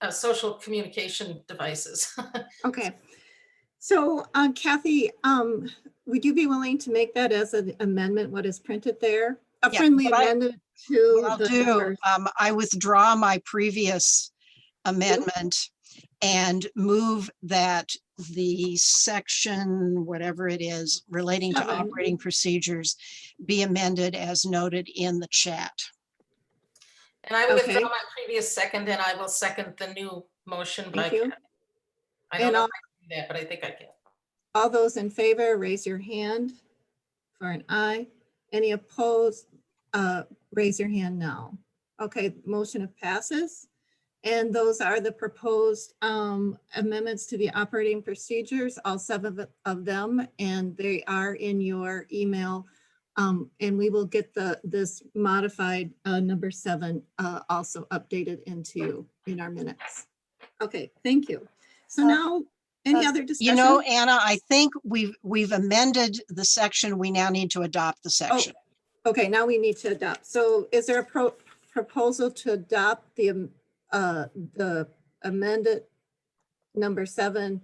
social communication devices. Okay. So Kathy, would you be willing to make that as an amendment, what is printed there? A Yeah, friendly what amendment to What I'll the do, numbers. I withdraw my previous amendment and move that the section, whatever it is, relating to 7. operating procedures be amended as noted in the chat. And I withdraw Okay. my previous second and I will second the new motion by Thank you. Kathy. I don't And know all, if I can do that, but I think I can. all those in favor, raise your hand for an aye. Any opposed, raise your hand now. Okay, motion passes. And those are the proposed amendments to the operating procedures, all 7 of them, and they are in your email. And we will get this modified number 7 also updated in our minutes. Okay, thank you. So now, any other discussion? You know, Anna, I think we've amended the section. We now need to adopt the section. Okay, now we need to adopt. So is there a proposal to adopt the amended number 7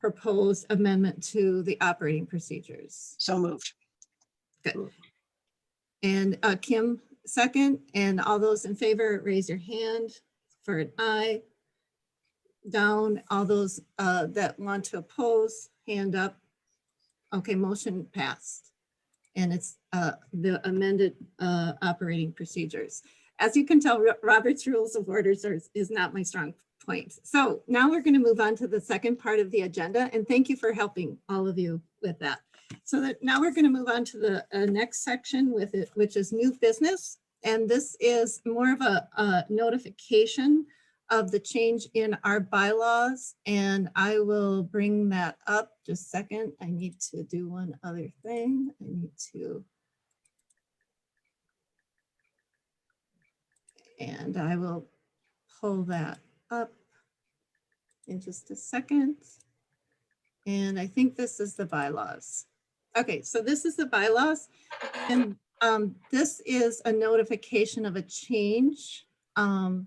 proposed amendment to the operating procedures? So moved. Good. And Kim, second, and all those in favor, raise your hand for an aye. Down, all those that want to oppose, hand up. Okay, motion passed. And it's the amended operating procedures. As you can tell, Robert's Rules of Orders is not my strong point. So now we're going to move on to the second part of the agenda. And thank you for helping all of you with that. So that now we're going to move on to the next section with it, which is new business. And this is more of a notification of the change in our bylaws. And I will bring that up just a second. I need to do one other thing. I need to. And I will pull that up in just a second. And I think this is the bylaws. Okay, so this is the bylaws. And this is a notification of a change. And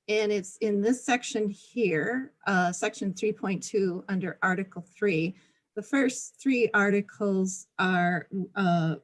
it's in this section here, section 3.2 under Article 3. The first 3 articles are 1,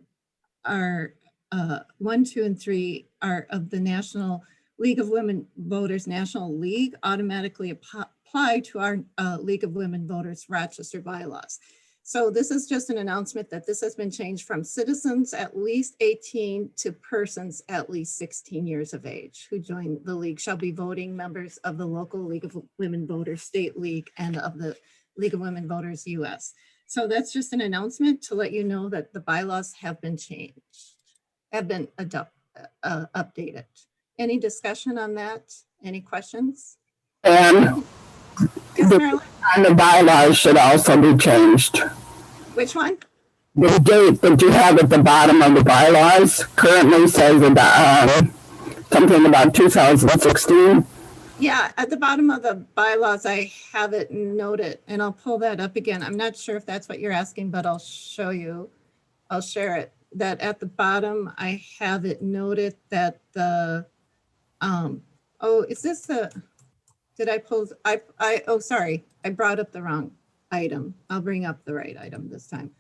2, and 3 are of the National League of Women Voters National League, automatically apply to our League of Women Voters Rochester bylaws. So this is just an announcement that this has been changed from citizens at least 18 to persons at least 16 years of age who join the league shall be voting members of the local League of Women Voters State League and of the League of Women Voters US. So that's just an announcement to let you know that the bylaws have been changed, have been updated. Any discussion on that? Any questions? And Yes, Marilyn? the bylaws should also be changed. Which one? The date that you have at the bottom of the bylaws currently says about, something about 2016. Yeah, at the bottom of the bylaws, I have it noted, and I'll pull that up again. I'm not sure if that's what you're asking, but I'll show you. I'll share it. That at the bottom, I have it noted that the, oh, is this the, did I pull, oh, sorry, I brought up the wrong item. I'll bring up the right item this time.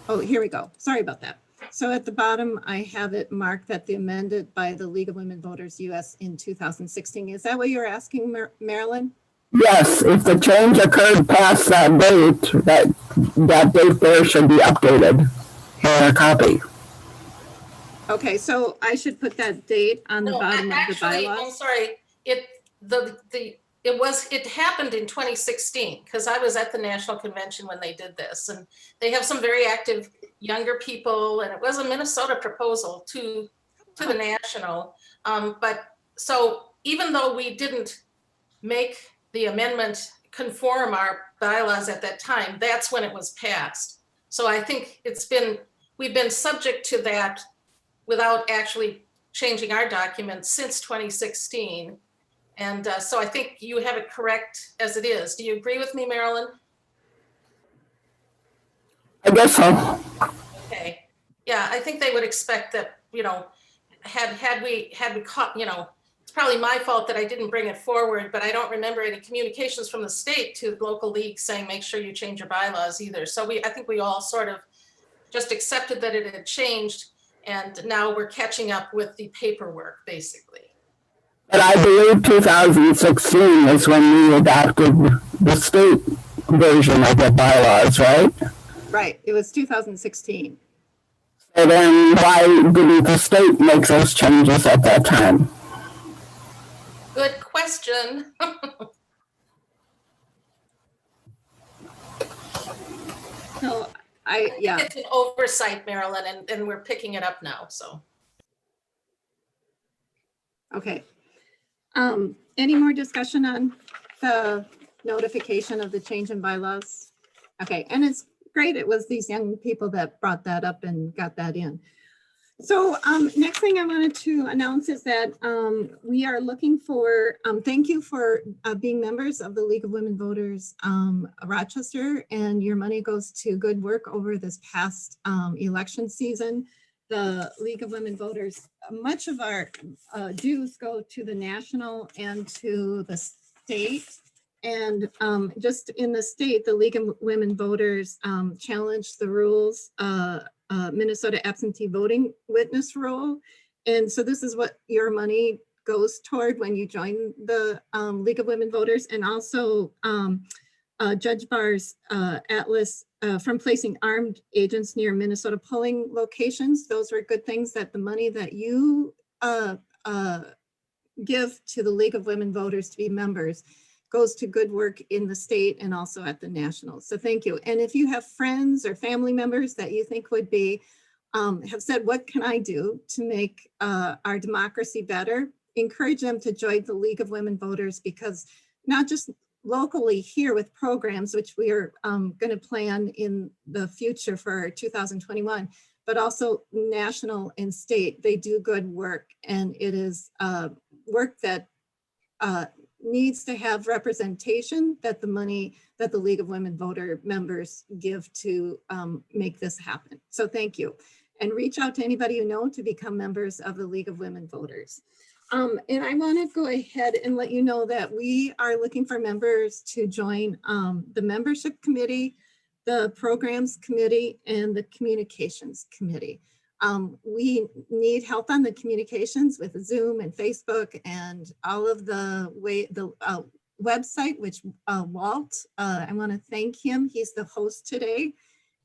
Oh, here we go. Sorry about that. So at the bottom, I have it marked that the amended by the League of Women Voters US in 2016. Is that what you're asking, Marilyn? Yes, if the change occurred past that date, that date there should be updated. Here, a copy. Okay, so I should put that date on the No, bottom of the actually, I'm bylaws? sorry, it happened in 2016, because I was at the national convention when they did this, and they have some very active younger people, and it was a Minnesota proposal to the national. But so even though we didn't make the amendment conform our bylaws at that time, that's when it was passed. So I think we've been subject to that without actually changing our documents since 2016. And so I think you have it correct as it is. Do you agree with me, Marilyn? I guess so. Okay. Yeah, I think they would expect that, had we caught, it's probably my fault that I didn't bring it forward, but I don't remember any communications from the state to local leagues saying, make sure you change your bylaws either. So I think we all sort of just accepted that it had changed, and now we're catching up with the paperwork, basically. But I believe 2016 is when we adopted the state version of the bylaws, right? Right, it was 2016. So then why didn't the state make those changes at that time? Good question. So It's an oversight, Marilyn, and we're picking it up now, so. Okay. Any more discussion on the notification of the change in bylaws? Okay, and it's great. It was these young people that brought that up and got that in. So next thing I wanted to announce is that we are looking for, thank you for being members of the League of Women Voters Rochester, and your money goes to good work over this past election season. The League of Women Voters, much of our dues go to the national and to the state. And just in the state, the League of Women Voters challenged the rules, Minnesota absentee voting witness rule. And so this is what your money goes toward when you join the League of Women Voters, and also Judge Barr's atlas from placing armed agents near Minnesota polling locations. Those were good things, that the money that you give to the League of Women Voters to be members goes to good work in the state and also at the national. So thank you. And if you have friends or family members that you think would be, have said, what can I do to make our democracy better? Encourage them to join the League of Women Voters, because not just locally here with programs, which we are going to plan in the future for 2021, but also national and state. They do good work, and it is work that needs to have representation, that the money that the League of Women Voter members give to make this happen. So thank you. And reach out to anybody you know to become members of the League of Women Voters. And I want to go ahead and let you know that we are looking for members to join the membership committee, the programs committee, and the communications committee. We need help on the communications with Zoom and Facebook and all of the website, which Walt, I want to thank him. He's the host today.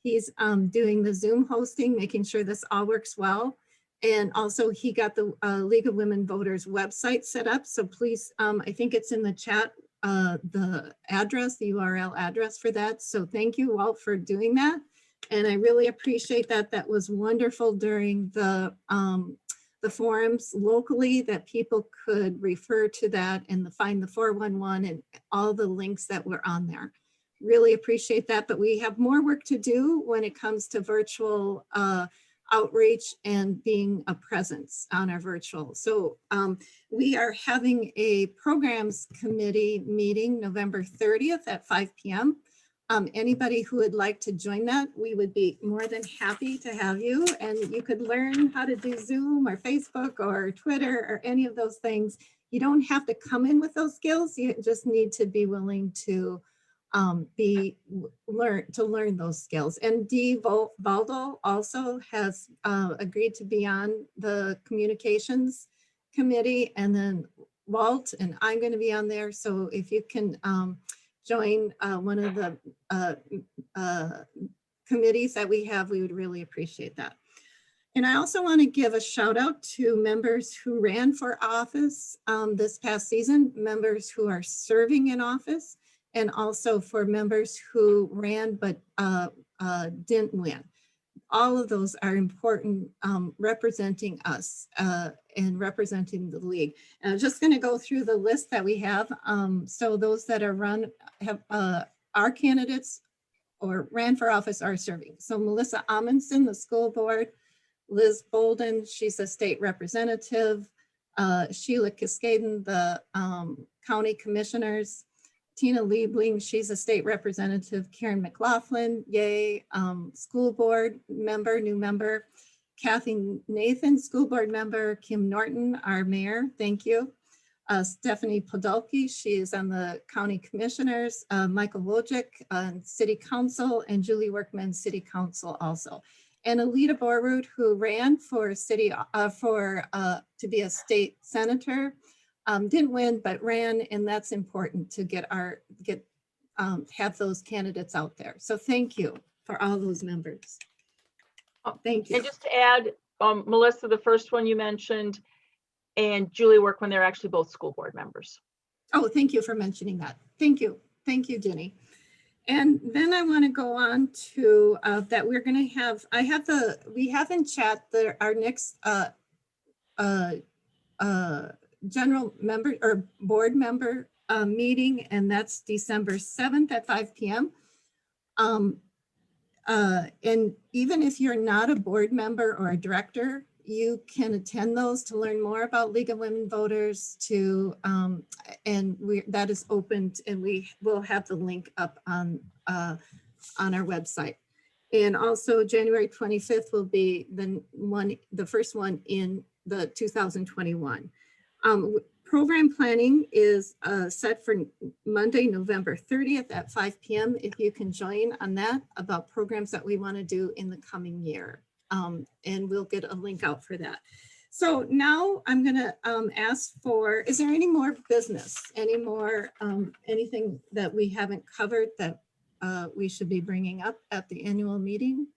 He's doing the Zoom hosting, making sure this all works well. And also he got the League of Women Voters website set up. So please, I think it's in the chat, the address, the URL address for that. So thank you, Walt, for doing that. And I really appreciate that. That was wonderful during the forums locally, that people could refer to that and find the 411 and all the links that were on there. Really appreciate that. But we have more work to do when it comes to virtual outreach and being a presence on our virtual. So we are having a programs committee meeting November 30th at 5 p.m. Anybody who would like to join that, we would be more than happy to have you. And you could learn how to do Zoom or Facebook or Twitter or any of those things. You don't have to come in with those skills. You just need to be willing to learn those skills. And Dee Valdo also has agreed to be on the communications committee, and then Walt and I'm going to be on there. So if you can join one of the committees that we have, we would really appreciate that. And I also want to give a shout out to members who ran for office this past season, members who are serving in office, and also for members who ran but didn't win. All of those are important, representing us and representing the league. And I'm just going to go through the list that we have. So those that are our candidates or ran for office are serving. So Melissa Amundsen, the school board; Liz Bolden, she's a state representative; Sheila Cascaden, the county commissioners; Tina Liebling, she's a state representative; Karen McLaughlin, yay, school board member, new member; Kathy Nathan, school board member; Kim Norton, our mayor, thank you; Stephanie Podolsky, she is on the county commissioners; Michael Wojcik on city council; and Julie Workman, city council also. And Alita Borrud, who ran for city to be a state senator, didn't win, but ran, and that's important to have those candidates out there. So thank you for all those members. Thank you. And just to add, Melissa, the first one you mentioned, and Julie Workman, they're actually both school board members. Oh, thank you for mentioning that. Thank you. Thank you, Jenny. And then I want to go on to that we're going to have, we have in chat our next general member or board member meeting, and that's December 7th at 5 p.m. And even if you're not a board member or a director, you can attend those to learn more about League of Women Voters and that is open, and we will have the link up on our website. And also January 25th will be the first one in the 2021. Program planning is set for Monday, November 30th at 5 p.m. If you can join on that, about programs that we want to do in the coming year. And we'll get a link out for that. So now I'm going to ask for, is there any more business, anything that we haven't covered that we should be bringing up at the annual meeting?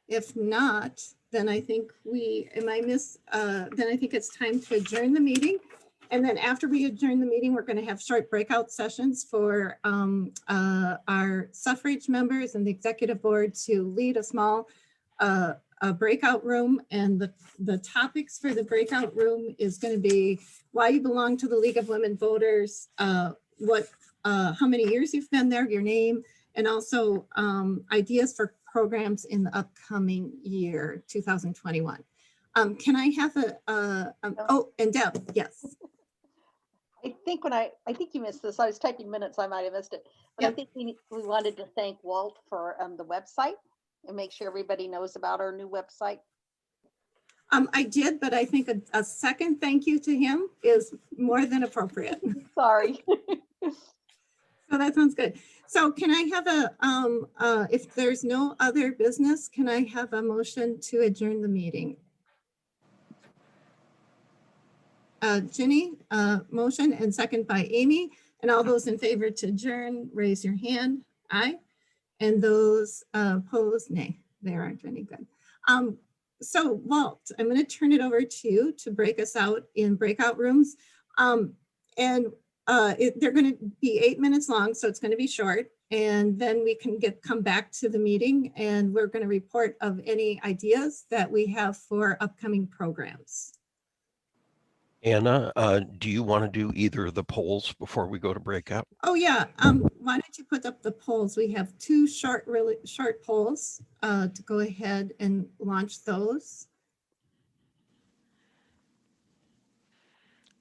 If not, then I think then I think it's time to adjourn the meeting. And then after we adjourn the meeting, we're going to have short breakout sessions for our suffrage members and the executive board to lead a small breakout room. And the topics for the breakout room is going to be why you belong to the League of Women Voters, how many years you've been there, your name, and also ideas for programs in the upcoming year, 2021. Can I have and Deb, yes. I think you missed this. I was typing minutes, I might have missed it. But Yep. I think we wanted to thank Walt for the website and make sure everybody knows about our new website. I did, but I think a second thank you to him is more than appropriate. Sorry. So that sounds good. So can I have if there's no other business, can I have a motion to adjourn the meeting? Jenny, motion, and second by Amy. And all those in favor to adjourn, raise your hand. Aye. And those opposed, nay. There aren't any. Good. So Walt, I'm going to turn it over to you to break us out in breakout rooms. They're going to be 8 minutes long, so it's going to be short. And then we can come back to the meeting, and we're going to report of any ideas that we have for upcoming programs. Anna, do you want to do either of the polls before we go to breakout? Oh yeah, why don't you put up the polls? We have two really short polls to go ahead and launch those.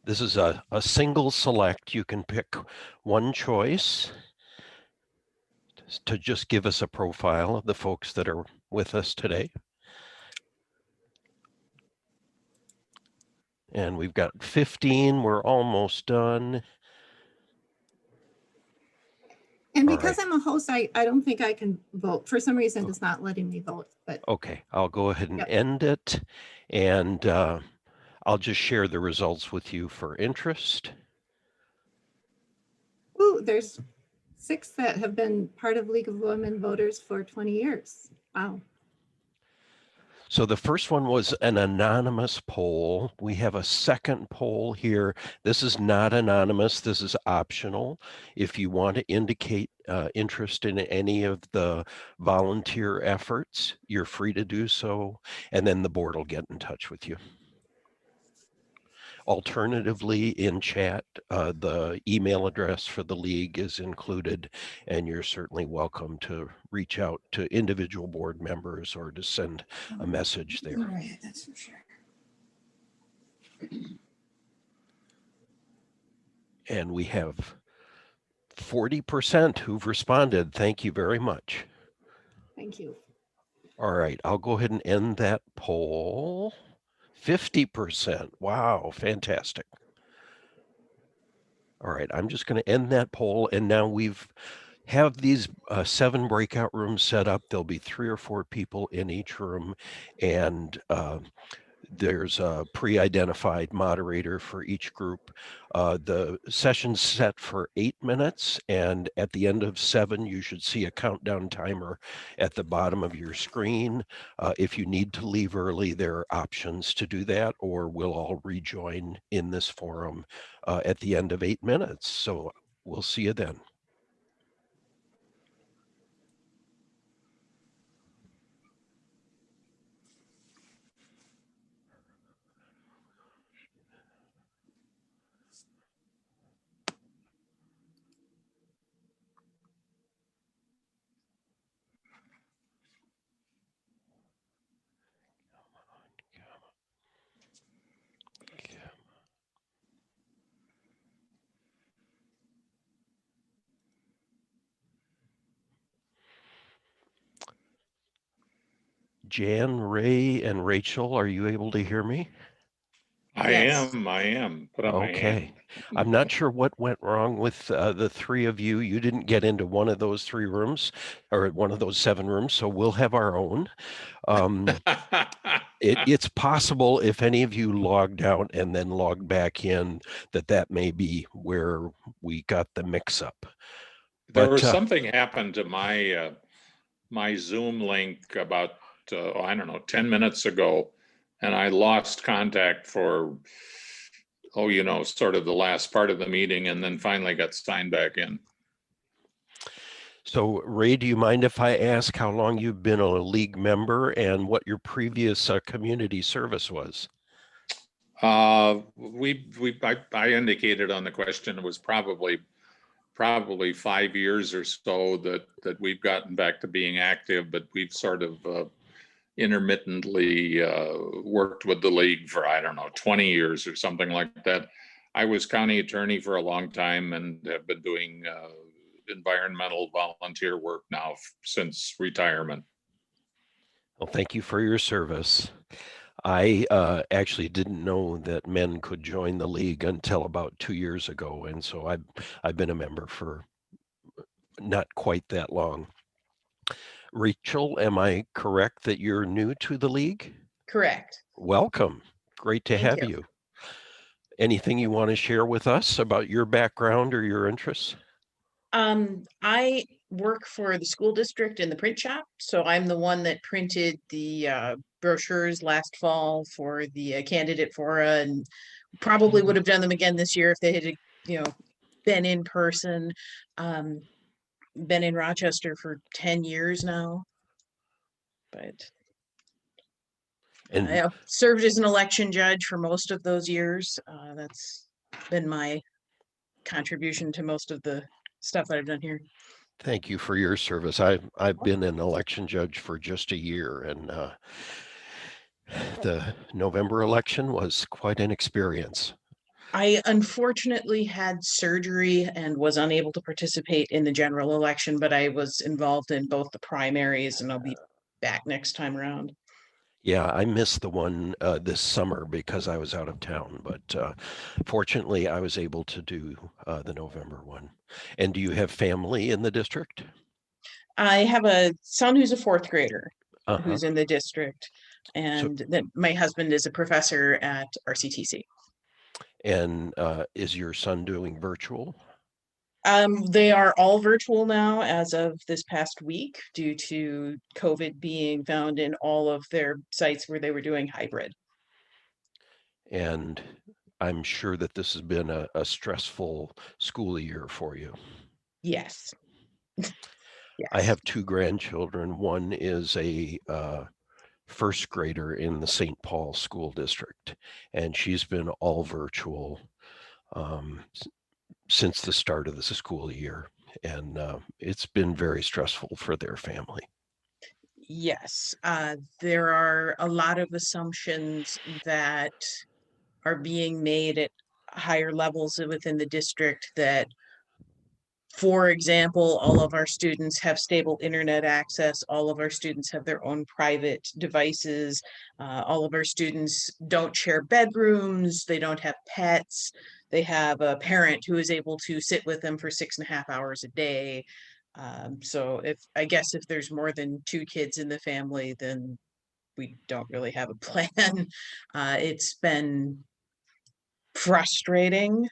This is a single select. You can pick one choice to just give us a profile of the folks that are with us today. And we've got 15, we're almost done. And All because right. I'm a host, I don't think I can vote. For some reason, it's not letting me vote, but Okay, I'll go ahead and Yep. end it, and I'll just share the results with you for interest. ooh, there's 6 that have been part of League of Women Voters for 20 years. Wow. So the first one was an anonymous poll. We have a second poll here. This is not anonymous. This is optional. If you want to indicate interest in any of the volunteer efforts, you're free to do so. And then the board will get in touch with you. Alternatively, in chat, the email address for the league is included, and you're certainly welcome to reach out to individual board members or to send a message there. Right, that's for sure. And we have 40% who've responded. Thank you very much. Thank you. All right, I'll go ahead and end that poll. 50%. Wow, fantastic. All right, I'm just going to end that poll, and now we've have these 7 breakout rooms set up. There'll be 3 or 4 people in each room, and there's a pre-identified moderator for each group. The session's set for 8 minutes, and at the end of 7, you should see a countdown timer at the bottom of your screen. If you need to leave early, there are options to do that, or we'll all rejoin in this forum at the end of 8 minutes. So we'll see you then. Jan, Ray, and Rachel, are you able to hear me? I Yes. am. Put up my hand. Okay. I'm not sure what went wrong with the 3 of you. You didn't get into one of those 3 rooms or one of those 7 rooms, so we'll have our own. It's possible if any of you logged out and then logged back in that may be where we got the mix up. There But was something happened to my my Zoom link about I don't know, 10 minutes ago, and I lost contact for sort of the last part of the meeting, and then finally got signed back in. so Ray, do you mind if I ask how long you've been a league member and what your previous community service was? I indicated on the question it was probably 5 years or so that we've gotten back to being active, but we've sort of intermittently worked with the league for, I don't know, 20 years or something like that. I was county attorney for a long time and have been doing environmental volunteer work now since retirement. Well, thank you for your service. I actually didn't know that men could join the league until about 2 years ago, and so I've been a member for not quite that long. Rachel, am I correct that you're new to the league? Correct. Welcome. Great to Thank have you. you. Anything you want to share with us about your background or your interests? I work for the school district in the print shop, so I'm the one that printed the brochures last fall for the candidate fora, and probably would have done them again this year if they had, been in person. Been in Rochester for 10 years now, but And I served as an election judge for most of those years. That's been my contribution to most of the stuff that I've done here. thank you for your service. I've been an election judge for just a year, and the November election was quite an experience. I unfortunately had surgery and was unable to participate in the general election, but I was involved in both the primaries, and I'll be back next time around. Yeah, I missed the one this summer because I was out of town, but fortunately I was able to do the November one. And do you have family in the district? I have a son who's a fourth grader Uh-huh. who's in the district, So, and then my husband is a professor at RCTC. and is your son doing virtual? They are all virtual now as of this past week due to COVID being found in all of their sites where they were doing hybrid. And I'm sure that this has been a stressful school year for you. Yes. I Yes. have two grandchildren. One is a first grader in the St. Paul School District, and she's been all virtual since the start of the school year. And it's been very stressful for their family. Yes. There are a lot of assumptions that are being made at higher levels within the district that, for example, all of our students have stable internet access. All of our students have their own private devices. All of our students don't share bedrooms. They don't have pets. They have a parent who is able to sit with them for 6.5 hours a day. So I guess if there's more than 2 kids in the family, then we don't really have a plan. It's been frustrating.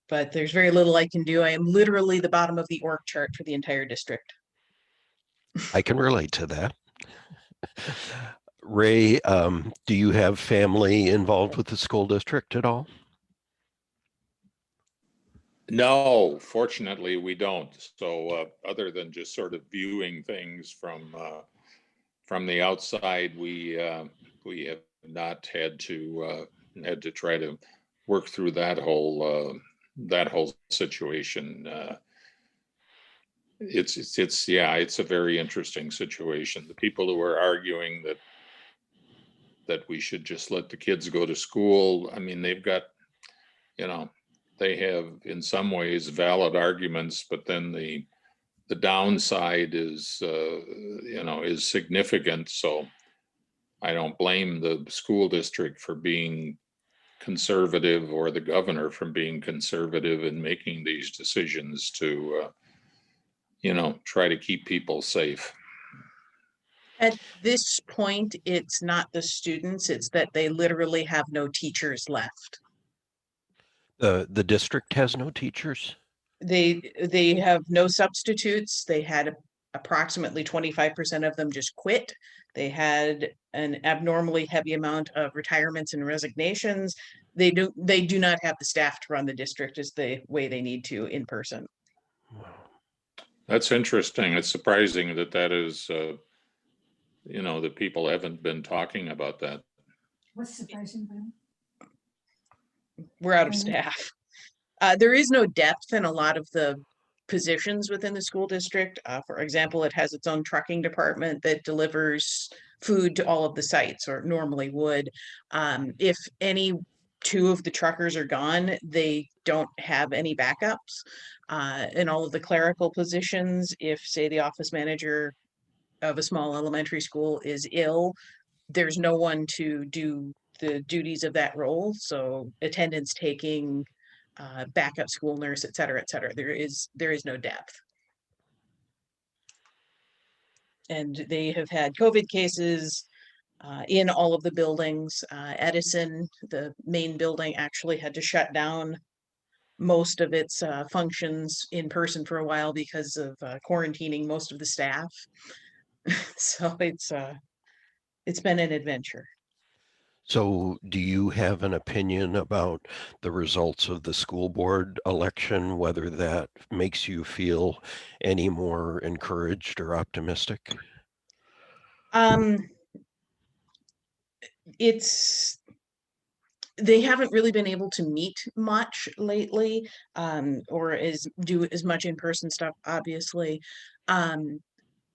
But there's very little I can do. I am literally the bottom of the org chart for the entire district. I can relate to that. Ray, do you have family involved with the school district at all? No, fortunately, we don't. So other than just sort of viewing things from the outside, we have not had to try to work through that whole situation. It's a very interesting situation. The people who are arguing that we should just let the kids go to school, I mean, they've got, they have in some ways valid arguments, but then the downside is is significant. So I don't blame the school district for being conservative or the governor from being conservative in making these decisions to try to keep people safe. At this point, it's not the students, it's that they literally have no teachers left. The district has no teachers? They have no substitutes. They had approximately 25% of them just quit. They had an abnormally heavy amount of retirements and resignations. They do not have the staff to run the district as the way they need to in person. That's interesting. It's surprising that is, that people haven't been talking about that. What's surprising about it? We're out of staff. There is no depth in a lot of the positions within the school district. For example, it has its own trucking department that delivers food to all of the sites, or normally would. If any 2 of the truckers are gone, they don't have any backups. In all of the clerical positions, if, say, the office manager of a small elementary school is ill, there's no one to do the duties of that role. So attendance taking, backup school nurse, et cetera, et cetera. There is no depth. And they have had COVID cases in all of the buildings. Edison, the main building, actually had to shut down most of its functions in person for a while because of quarantining most of the staff. So it's been an adventure. So do you have an opinion about the results of the school board election, whether that makes you feel any more encouraged or optimistic? They haven't really been able to meet much lately, or do as much in-person stuff, obviously.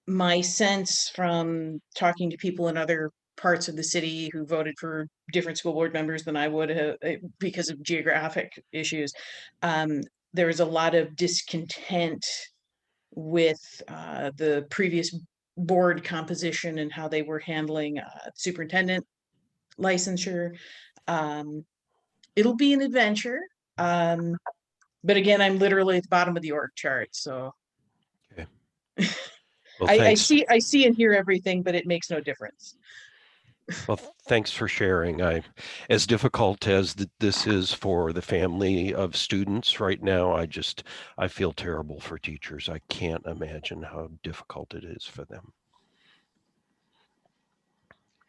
My sense from talking to people in other parts of the city who voted for different school board members than I would have because of geographic issues, there was a lot of discontent with the previous board composition and how they were handling superintendent licensure. It'll be an adventure. But again, I'm literally at the bottom of the org chart, so Okay. Well, I thanks. see and hear everything, but it makes no difference. Well, thanks for sharing. As difficult as this is for the family of students right now, I feel terrible for teachers. I can't imagine how difficult it is for them.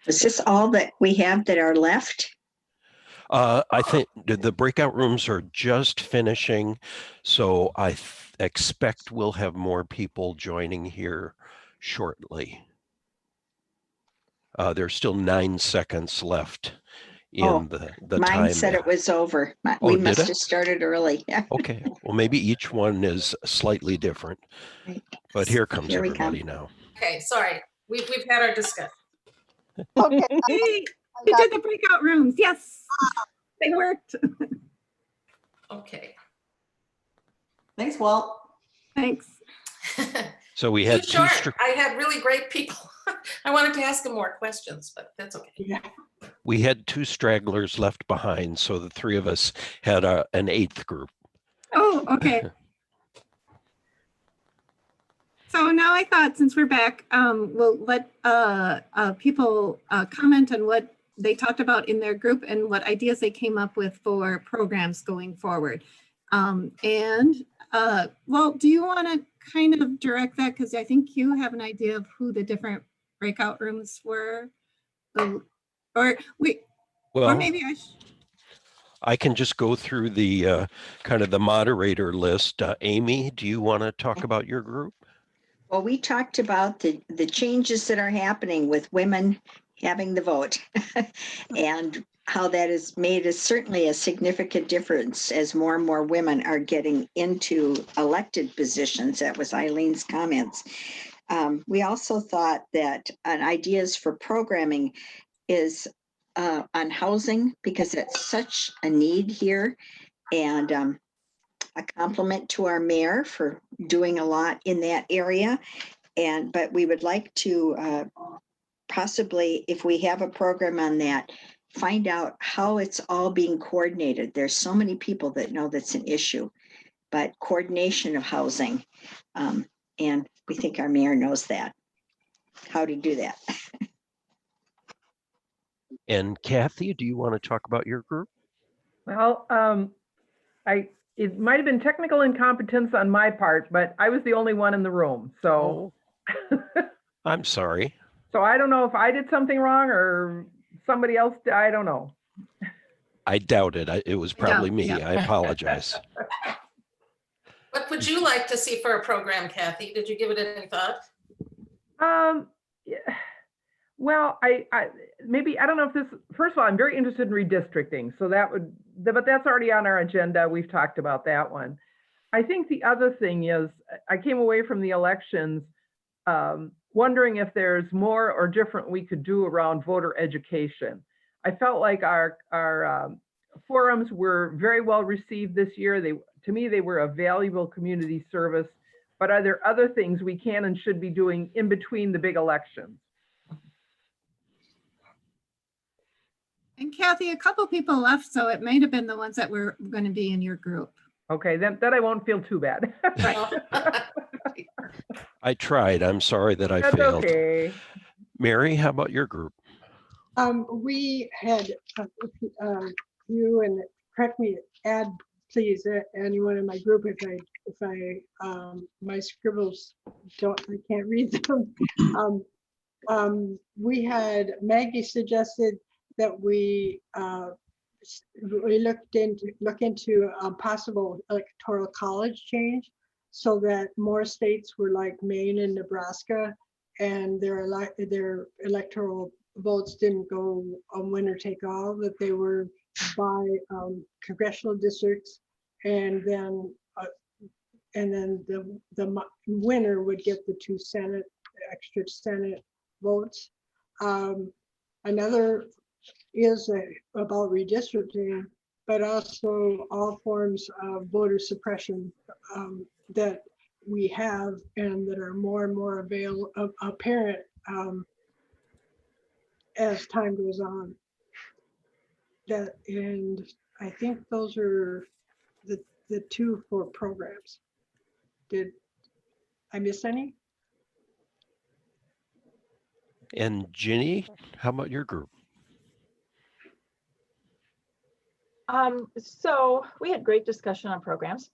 Is this all that we have that are left? I think the breakout rooms are just finishing, so I expect we'll have more people joining here shortly. There's still 9 seconds left in the Mine time. said it was over. Oh, We did must it? have started early. Okay, well, maybe each one is slightly different, Right. but here comes Here we everybody come. now. Okay, sorry. We've had our discussion. Okay. Hey, we did the breakout rooms. Yes, they worked. Okay. Thanks, Walt. Thanks. So we Too had two. short. I had really great people. I wanted to ask them more questions, but that's okay. Yeah. We had 2 stragglers left behind, so the 3 of us had an 8th group. Oh, okay. So now I thought, since we're back, we'll let people comment on what they talked about in their group and what ideas they came up with for programs going forward. Well, do you want to kind of direct that? Because I think you have an idea of who the different breakout rooms were. Or maybe I can just go through the kind of the moderator list. Amy, do you want to talk about your group? Well, we talked about the changes that are happening with women having the vote and how that has made certainly a significant difference as more and more women are getting into elected positions. That was Eileen's comments. We also thought that ideas for programming is on housing, because it's such a need here, and a compliment to our mayor for doing a lot in that area. But we would like to possibly, if we have a program on that, find out how it's all being coordinated. There's so many people that know that's an issue, but coordination of housing. And we think our mayor knows that, how to do that. And Kathy, do you want to talk about your group? Well, it might have been technical incompetence on my part, but I was the only one in the room. So I'm sorry. So I don't know if I did something wrong or somebody else did. I don't know. I doubt it. It was probably me. Yeah. I apologize. What would you like to see for a program, Kathy? Did you give it any thought? Yeah. Well, I maybe, I don't know if this, first of all, I'm very interested in redistricting. So but that's already on our agenda. We've talked about that one. I think the other thing is, I came away from the elections wondering if there's more or different we could do around voter education. I felt like our forums were very well received this year. To me, they were a valuable community service. But are there other things we can and should be doing in between the big elections? And Kathy, a couple people left, so it might have been the ones that were going to be in your group. Okay, then I won't feel too bad. I tried. I'm sorry that I That's failed. okay. Mary, how about your group? We had you, and correct me, add please anyone in my group if I my scribbles I can't read them. We had Maggie suggested that we look into a possible electoral college change, so that more states were like Maine and Nebraska, and their electoral votes didn't go on winner take all, that they were by congressional districts, and then the winner would get the 2 extra Senate votes. Another is about redistricting, but also all forms of voter suppression, that we have and that are more and more apparent as time goes on. And I think those are the two for programs. Did I miss any? And Ginny, how about your group? So we had great discussion on programs.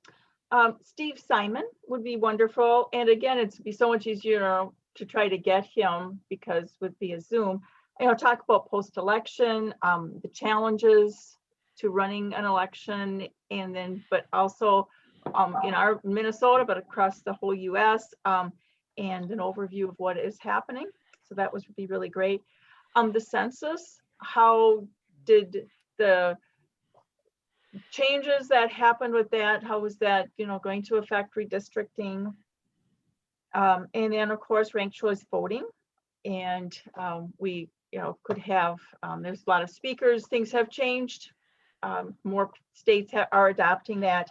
Steve Simon would be wonderful. And again, it'd be so much easier to try to get him because with via Zoom, talk about post-election, the challenges to running an election, and then, but also in our Minnesota, but across the whole US, and an overview of what is happening. So that would be really great. The census, how did the changes that happened with that, how was that, going to affect redistricting? And then of course, ranked choice voting. And we, could have, there's a lot of speakers, things have changed. More states are adopting that.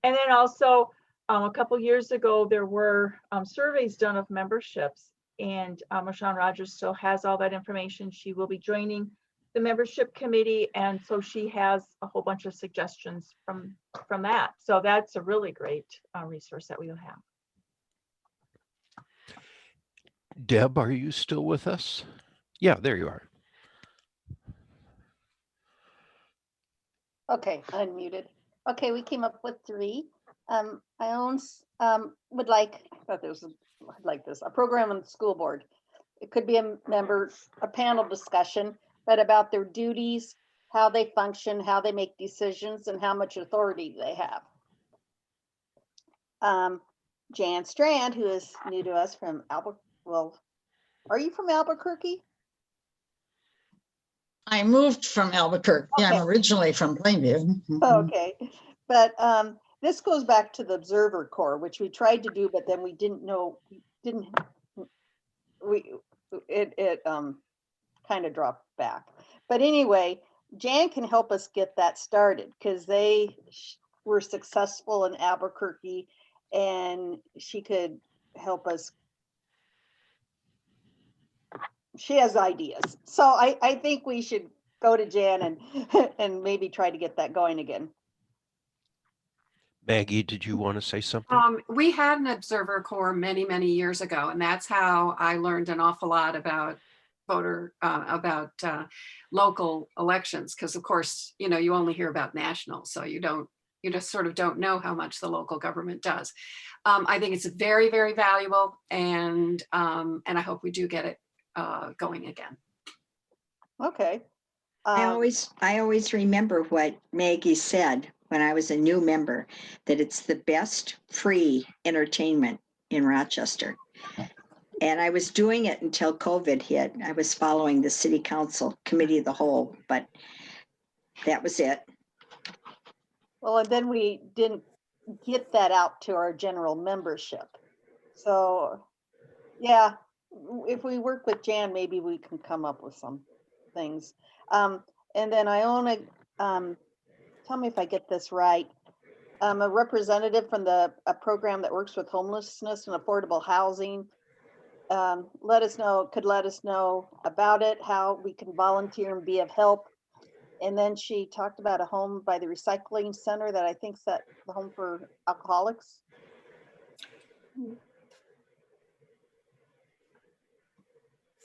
And then also a couple years ago, there were surveys done of memberships, and Rashawn Rogers still has all that information. She will be joining the membership committee, and so she has a whole bunch of suggestions from that. So that's a really great resource that we will have. Deb, are you still with us? Yeah, there you are. Okay, unmuted. Okay, we came up with 3. I would like, I thought there was a program on the school board. It could be a panel discussion, but about their duties, how they function, how they make decisions, and how much authority they have. Jan Strand, who is new to us from are you from Albuquerque? I moved from Albuquerque. Okay. Yeah, I'm originally from Plainview. Okay, but this goes back to the Observer Corps, which we tried to do, but then we didn't know, it kind of dropped back. But anyway, Jan can help us get that started because they were successful in Albuquerque, and she could help us. She has ideas. So I think we should go to Jan and maybe try to get that going again. Maggie, did you want to say something? We had an Observer Corps many, many years ago, and that's how I learned an awful lot about local elections. Because of course, you only hear about national, so you just sort of don't know how much the local government does. I think it's very, very valuable, and I hope we do get it going again. Okay. I always remember what Maggie said when I was a new member, that it's the best free entertainment in Rochester. And I was doing it until COVID hit. I was following the city council committee of the whole, but that was it. Well, and then we didn't get that out to our general membership. So yeah, if we work with Jan, maybe we can come up with some things. And then Iona, tell me if I get this right. A representative from a program that works with homelessness and affordable housing. Let us know about it, how we can volunteer and be of help. And then she talked about a home by the recycling center that I think's the home for alcoholics.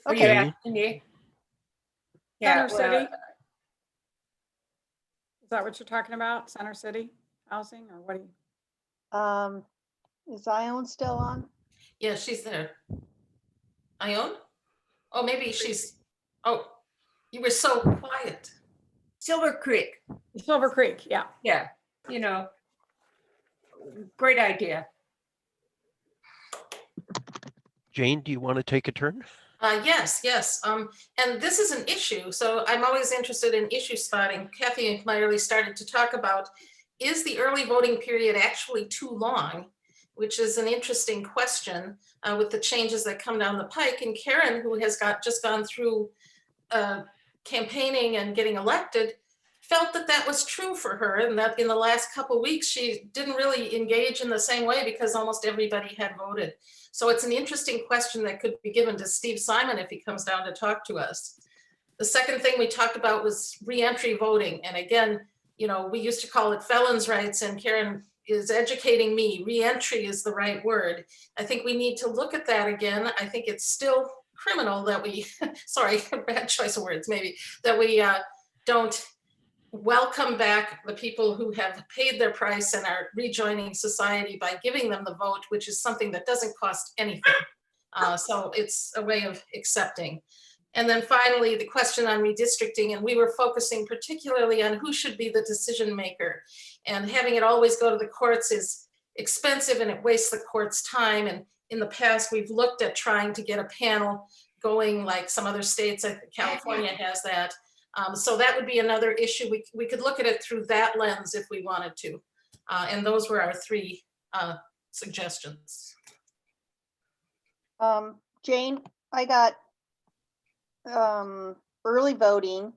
Okay. Center City. Is that what you're talking about? Center City housing, or what do you? Is Ione still on? Yeah, she's there. Ione? Oh, maybe she's, oh, you were so quiet. Silver Creek. Silver Creek, yeah. Yeah, great idea. Jane, do you want to take a turn? Yes. And this is an issue. So I'm always interested in issue spotting. Kathy Meyerly started to talk about, is the early voting period actually too long? Which is an interesting question with the changes that come down the pike. And Karen, who has just gone through campaigning and getting elected, felt that that was true for her, and that in the last couple weeks, she didn't really engage in the same way because almost everybody had voted. So it's an interesting question that could be given to Steve Simon if he comes down to talk to us. The second thing we talked about was reentry voting. And again, you know, we used to call it felons' rights, and Karen is educating me. Reentry is the right word. I think we need to look at that again. I think it's still criminal that we, sorry, bad choice of words, maybe, that we don't welcome back the people who have paid their price and are rejoining society by giving them the vote, which is something that doesn't cost anything. So it's a way of accepting. And then finally, the question on redistricting, and we were focusing particularly on who should be the decision maker. And having it always go to the courts is expensive and it wastes the court's time. And in the past, we've looked at trying to get a panel going like some other states, I think California has that. So that would be another issue. We could look at it through that lens if we wanted to. And those were our three suggestions. Jane, I got early voting,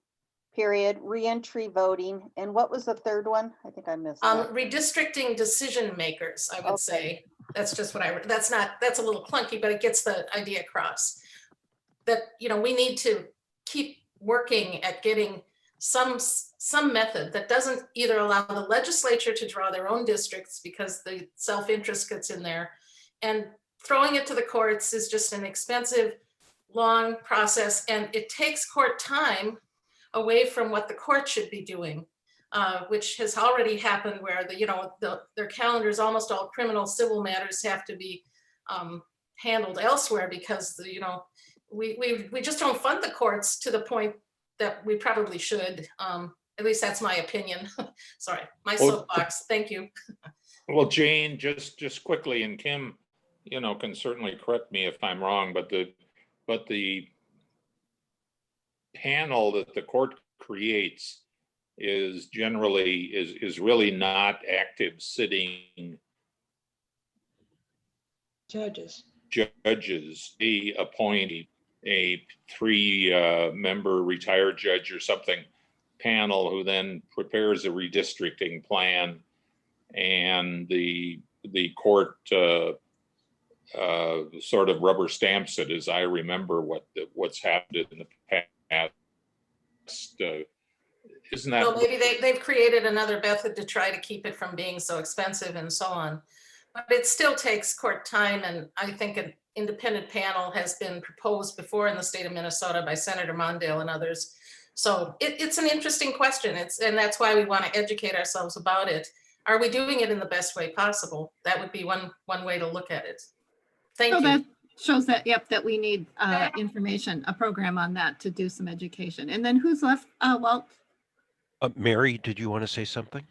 period, reentry voting, and what was the third one? I think I missed that. Redistricting decision makers, I would say. That's just what that's a little clunky, but it gets the idea across. That, you know, we need to keep working at getting some method that doesn't either allow the legislature to draw their own districts because the self-interest gets in there, and throwing it to the courts is just an expensive, long process, and it takes court time away from what the court should be doing, which has already happened where their calendars, almost all criminal civil matters, have to be handled elsewhere because we just don't fund the courts to the point that we probably should. At least that's my opinion. Sorry, my soapbox. Thank you. Well, Jane, just quickly, and Kim, can certainly correct me if I'm wrong, but the panel that the court creates is generally is really not active sitting judges. They appoint a 3-member retired judge or something panel who then prepares a redistricting plan, and the court sort of rubber stamps it, as I remember what's happened in the past. Isn't that? So maybe they've created another method to try to keep it from being so expensive and so on. But it still takes court time, and I think an independent panel has been proposed before in the state of Minnesota by Senator Mondale and others. So it's an interesting question. And that's why we want to educate ourselves about it. Are we doing it in the best way possible? That would be one way to look at it. Thank you. That shows that, yep, that we need information, a program on that to do some education. And then who's left, Walt? Mary, did you want to say something?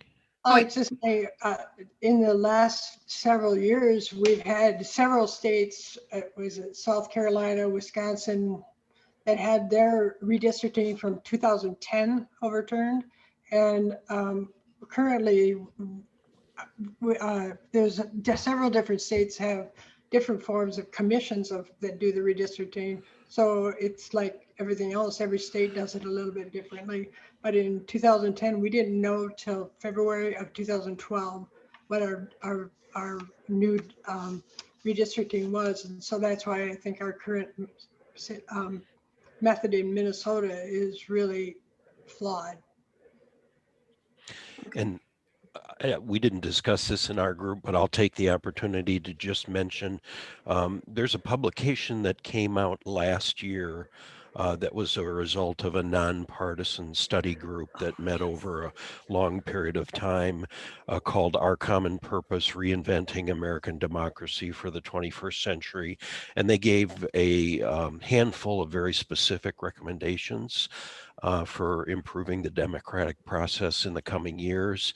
Oh, it's just in the last several years, we've had several states, was it South Carolina, Wisconsin, that had their redistricting from 2010 overturned. And currently, there's several different states have different forms of commissions that do the redistricting. So it's like everything else, every state does it a little bit differently. But in 2010, we didn't know till February of 2012 what our new redistricting was. And so that's why I think our current method in Minnesota is really flawed. And we didn't discuss this in our group, but I'll take the opportunity to just mention there's a publication that came out last year that was a result of a nonpartisan study group that met over a long period of time called Our Common Purpose, Reinventing American Democracy for the 21st Century. And they gave a handful of very specific recommendations for improving the democratic process in the coming years.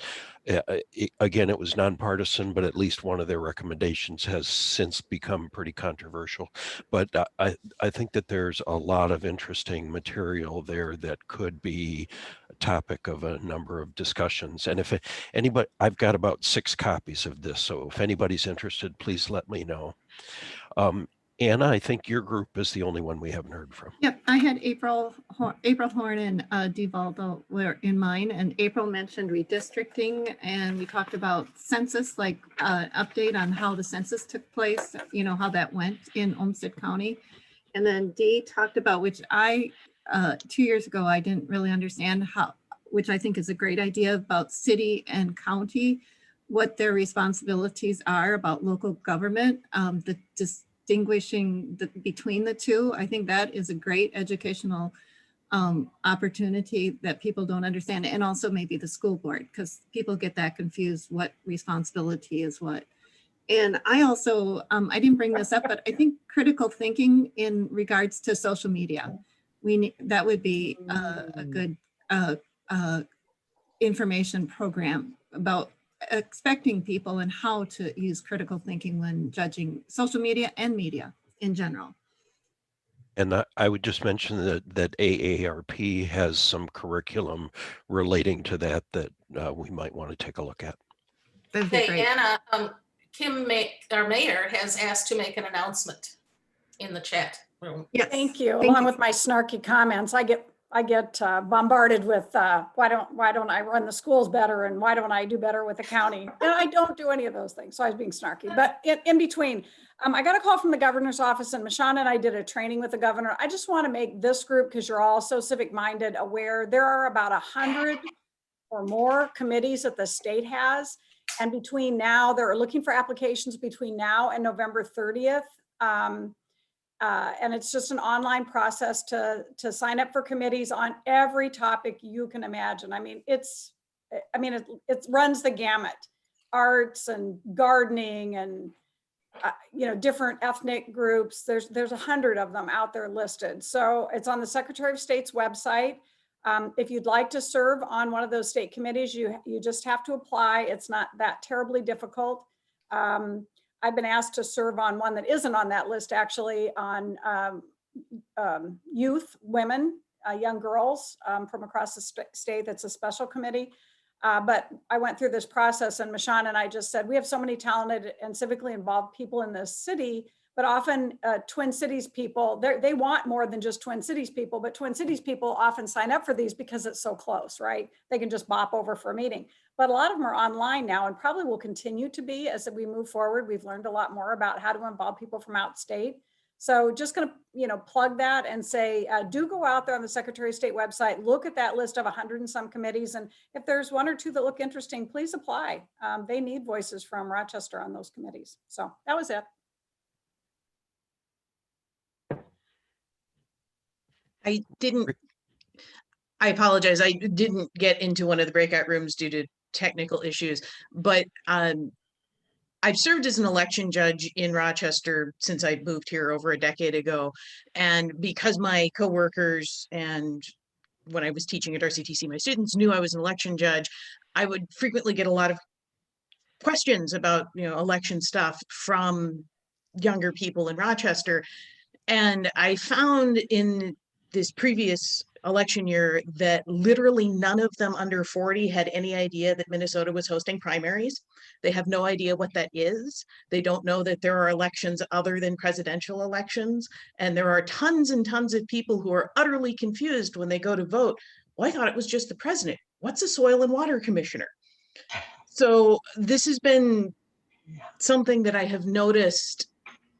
Again, it was nonpartisan, but at least one of their recommendations has since become pretty controversial. But I think that there's a lot of interesting material there that could be a topic of a number of discussions. And if anybody, I've got about 6 copies of this, so if anybody's interested, please let me know. Anna, I think your group is the only one we haven't heard from. Yep, I had April Horn and Divaldo were in mine, and April mentioned redistricting, and we talked about census, like update on how the census took place, you know, how that went in Olmsted County. And then Dee talked about, which I, 2 years ago, I didn't really understand how, which I think is a great idea, about city and county, what their responsibilities are about local government, the distinguishing between the two. I think that is a great educational opportunity that people don't understand. And also maybe the school board, because people get that confused, what responsibility is what. And I also, I didn't bring this up, but I think critical thinking in regards to social media, that would be a good information program about expecting people and how to use critical thinking when judging social media and media in general. And I would just mention that AARP has some curriculum relating to that we might want to take a look at. That'd be Hey, great. Anna, our mayor has asked to make an announcement in the chat room. Yes. Thank you. Along with my snarky comments, I get bombarded with why don't I run the schools better, and why don't I do better with the county? And I don't do any of those things, so I was being snarky. But in between, I got a call from the governor's office, and Michonne and I did a training with the governor. I just want to make this group, because you're all so civic minded, aware there are about 100 or more committees that the state has, and between now, they're looking for applications between now and November 30th. And it's just an online process to sign up for committees on every topic you can imagine. I mean, it runs the gamut, arts and gardening and, different ethnic groups. There's 100 of them out there listed. So it's on the Secretary of State's website. If you'd like to serve on one of those state committees, you just have to apply. It's not that terribly difficult. I've been asked to serve on one that isn't on that list, actually, on youth, women, young girls from across the state. That's a special committee. But I went through this process, and Michonne and I just said, we have so many talented and civically involved people in this city, but often Twin Cities people, they want more than just Twin Cities people, but Twin Cities people often sign up for these because it's so close, right? They can just bop over for a meeting. But a lot of them are online now, and probably will continue to be as we move forward. We've learned a lot more about how to involve people from out state. So just going to, plug that and say, do go out there on the Secretary of State website, look at that list of 100 and some committees. And if there's one or two that look interesting, please apply. They need voices from Rochester on those committees. So that was it. I apologize. I didn't get into one of the breakout rooms due to technical issues, but I've served as an election judge in Rochester since I moved here over a decade ago. And because my coworkers and when I was teaching at RCTC, my students knew I was an election judge, I would frequently get a lot of questions about, election stuff from younger people in Rochester. And I found in this previous election year that literally none of them under 40 had any idea that Minnesota was hosting primaries. They have no idea what that is. They don't know that there are elections other than presidential elections. And there are tons and tons of people who are utterly confused when they go to vote. Well, I thought it was just the president. What's a soil and water commissioner? So this has been something that I have noticed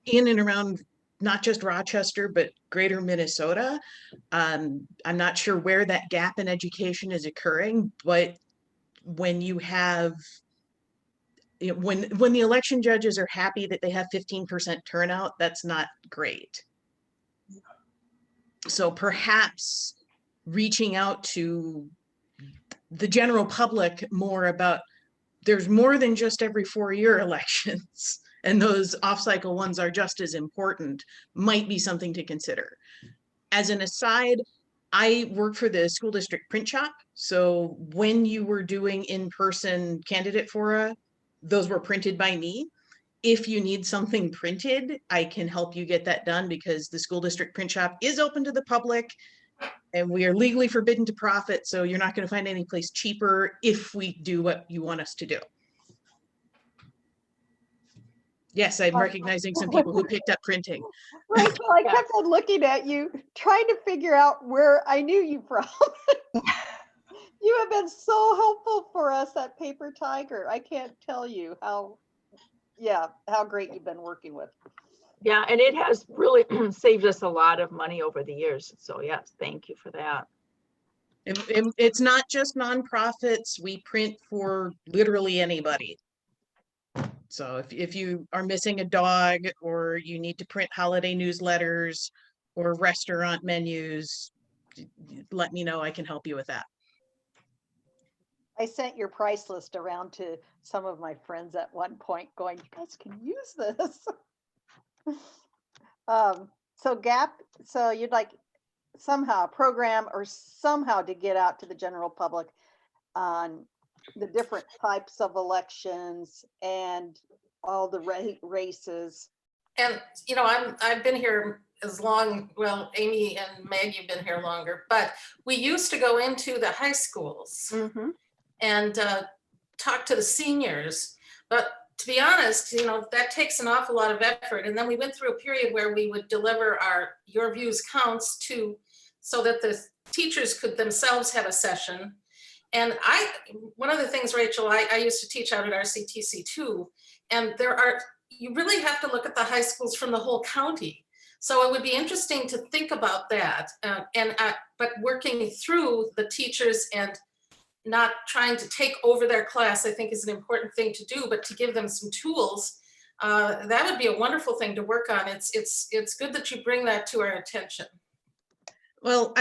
in and around not just Rochester, but greater Minnesota. I'm not sure where that gap in education is occurring, but when you have, when the election judges are happy that they have 15% turnout, that's not great. So perhaps reaching out to the general public more about, there's more than just every 4-year elections. And those off-cycle ones are just as important, might be something to consider. As an aside, I work for the school district print shop. So when you were doing in-person candidate fora, those were printed by me. If you need something printed, I can help you get that done because the school district print shop is open to the public and we are legally forbidden to profit. So you're not going to find any place cheaper if we do what you want us to do. Yes, I'm recognizing some people who picked up printing. Rachel, I kept on looking at you, trying to figure out where I knew you from. You have been so helpful for us at Paper Tiger. I can't tell you how great you've been working with. Yeah, and it has really saved us a lot of money over the years. So yes, thank you for that. It's not just nonprofits. We print for literally anybody. So if you are missing a dog, or you need to print holiday newsletters or restaurant menus, let me know. I can help you with that. I sent your price list around to some of my friends at one point going, you guys can use this. So you'd like somehow a program or somehow to get out to the general public on the different types of elections and all the races. And, you know, I've been here as long, well, Amy and Meg, you've been here longer, but we used to go into the high schools and talk to the seniors. But to be honest, you know, that takes an awful lot of effort. And then we went through a period where we would deliver our Your Views Counts to, so that the teachers could themselves have a session. And one of the things, Rachel, I used to teach out at RCTC too, and you really have to look at the high schools from the whole county. So it would be interesting to think about that, but working through the teachers and not trying to take over their class, I think is an important thing to do, but to give them some tools, that would be a wonderful thing to work on. It's good that you bring that to our attention. Well,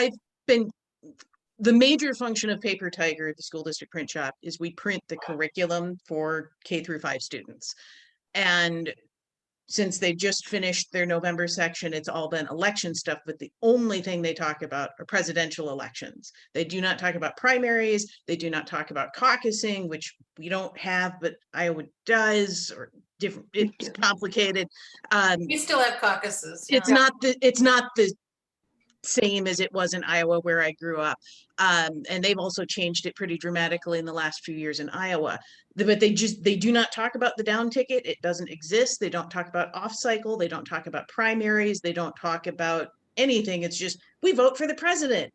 the major function of Paper Tiger, the school district print shop, is we print the curriculum for K-5 students. And since they just finished their November section, it's all been election stuff, but the only thing they talk about are presidential elections. They do not talk about primaries. They do not talk about caucusing, which we don't have, but Iowa does, or different, it's complicated. We still have caucuses. It's not the same as it was in Iowa where I grew up. And they've also changed it pretty dramatically in the last few years in Iowa. But they do not talk about the down ticket. It doesn't exist. They don't talk about off cycle. They don't talk about primaries. They don't talk about anything. It's just, we vote for the president.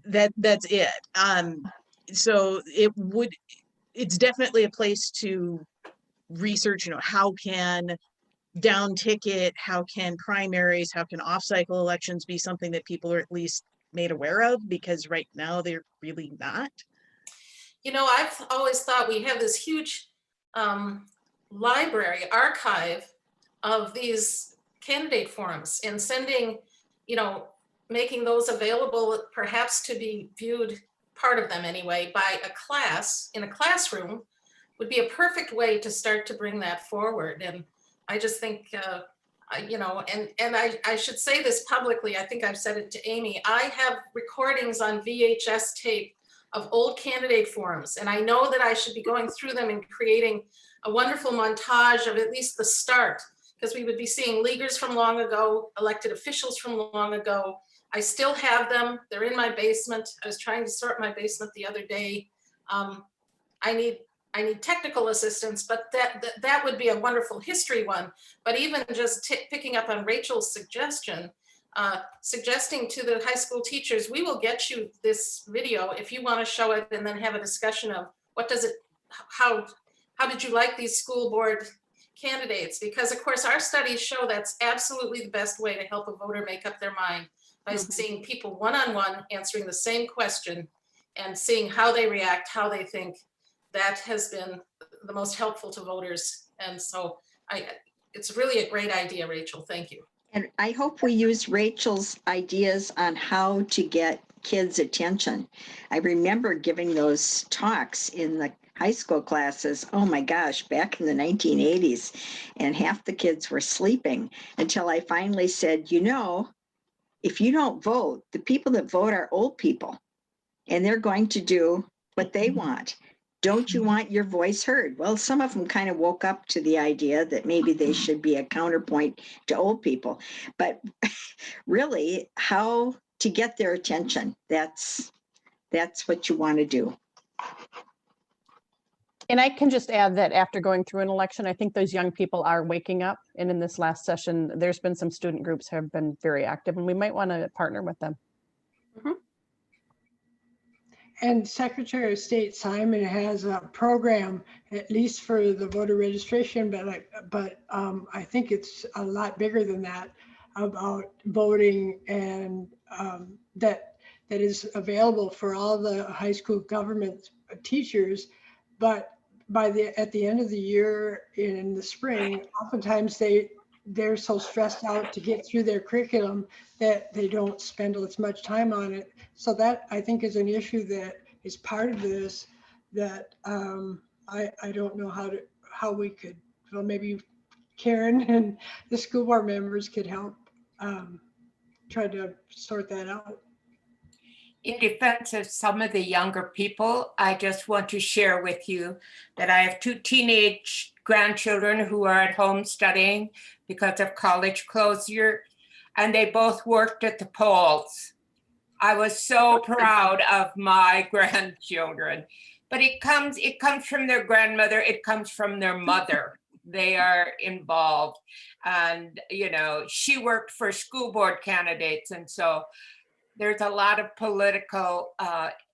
That's it. So it's definitely a place to research, you know, how can down ticket, how can primaries, how can off-cycle elections be something that people are at least made aware of, because right now they're really not. You know, I've always thought we have this huge library archive of these candidate forums, and sending, you know, making those available perhaps to be viewed, part of them anyway, by a class in a classroom would be a perfect way to start to bring that forward. And I just think, you know, and I should say this publicly, I think I've said it to Amy, I have recordings on VHS tape of old candidate forums, and I know that I should be going through them and creating a wonderful montage of at least the start, because we would be seeing leaguers from long ago, elected officials from long ago. I still have them. They're in my basement. I was trying to sort my basement the other day. I need technical assistance, but that would be a wonderful history one. But even just picking up on Rachel's suggestion, suggesting to the high school teachers, we will get you this video if you want to show it, and then have a discussion of how did you like these school board candidates? Because of course our studies show that's absolutely the best way to help a voter make up their mind, by seeing people one-on-one answering the same question and seeing how they react, how they think. That has been the most helpful to voters. And so it's really a great idea, Rachel. Thank you. And I hope we use Rachel's ideas on how to get kids' attention. I remember giving those talks in the high school classes, oh my gosh, back in the 1980s, and half the kids were sleeping, until I finally said, you know, if you don't vote, the people that vote are old people, and they're going to do what they want. Don't you want your voice heard? Well, some of them kind of woke up to the idea that maybe they should be a counterpoint to old people. But really, how to get their attention, that's what you want to do. And I can just add that after going through an election, I think those young people are waking up. And in this last session, there's been some student groups have been very active, and we might want to partner with them. And Secretary of State Simon has a program, at least for the voter registration, but I think it's a lot bigger than that, about voting, and that is available for all the high school government teachers. But at the end of the year in the spring, oftentimes they're so stressed out to get through their curriculum that they don't spend as much time on it. So that, I think, is an issue that is part of this, that I don't know how we could, well, maybe Karen and the school board members could help try to sort that out. In defense of some of the younger people, I just want to share with you that I have 2 teenage grandchildren who are at home studying because of college closure, and they both worked at the polls. I was so proud of my grandchildren, but it comes from their grandmother, it comes from their mother. They are involved, and she worked for school board candidates, and so there's a lot of political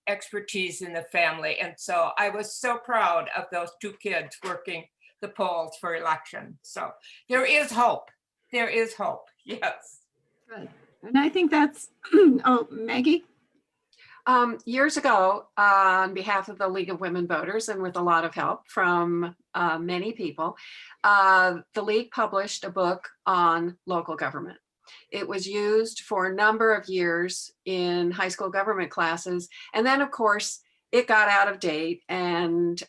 expertise in the family. And so I was so proud of those 2 kids working the polls for election. So there is hope. There is hope. Yes. Good. And I think that's, oh, Maggie? Years ago, on behalf of the League of Women Voters, and with a lot of help from many people, the League published a book on local government. It was used for a number of years in high school government classes. And then, of course, it got out of date, and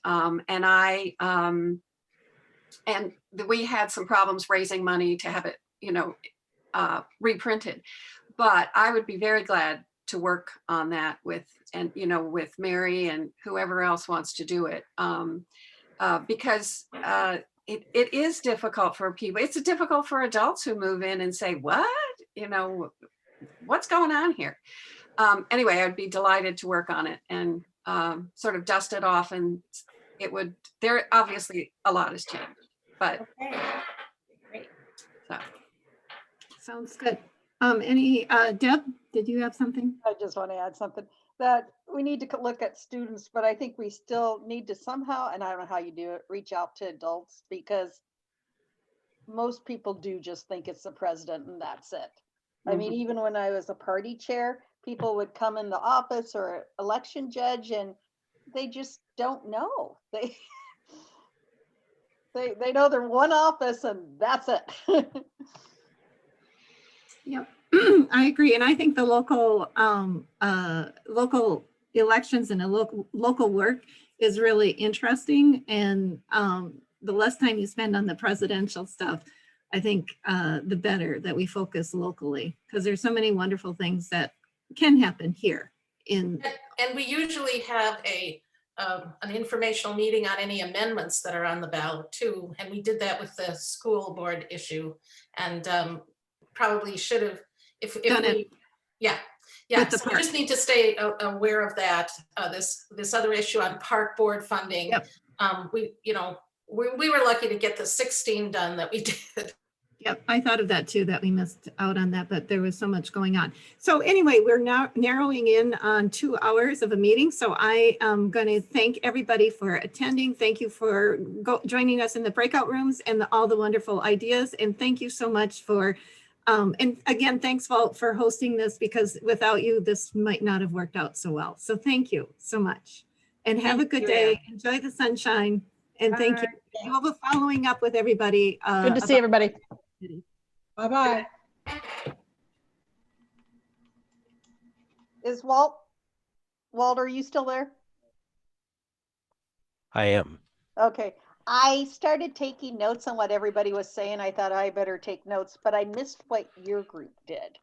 we had some problems raising money to have it, reprinted. But I would be very glad to work on that with Mary and whoever else wants to do it, because it is difficult for people. It's difficult for adults who move in and say, what, what's going on here? Anyway, I'd be delighted to work on it and sort of dust it off, and there obviously a lot has changed, but Okay. Great. So. Sounds good. Deb, did you have something? I just want to add something, that we need to look at students, but I think we still need to somehow, and I don't know how you do it, reach out to adults, because most people do just think it's the president and that's it. I mean, even when I was a party chair, people would come in the office or election judge, and they just don't know. They know they're one office and that's it. Yep, I agree. And I think the local elections and local work is really interesting. And the less time you spend on the presidential stuff, I think the better that we focus locally, because there's so many wonderful things that can happen here. And we usually have an informational meeting on any amendments that are on the ballot too. And we did that with the school board issue, and probably should have, if we, yeah. So we just need to stay aware of that. This other issue on park board funding. Yep. We were lucky to get the 16 done that we did. Yep, I thought of that too, that we missed out on that, but there was so much going on. So anyway, we're now narrowing in on 2 hours of a meeting. So I am going to thank everybody for attending. Thank you for joining us in the breakout rooms and all the wonderful ideas. And thank you so much for, and again, thanks Walt for hosting this, because without you, this might not have worked out so well. So thank you so much, and have a good day. Enjoy the sunshine. And thank you. We'll be following up with everybody. Good to see everybody. Bye-bye. Is Walt, are you still there? I am. Okay. I started taking notes on what everybody was saying. I thought I better take notes, but I missed what your group did.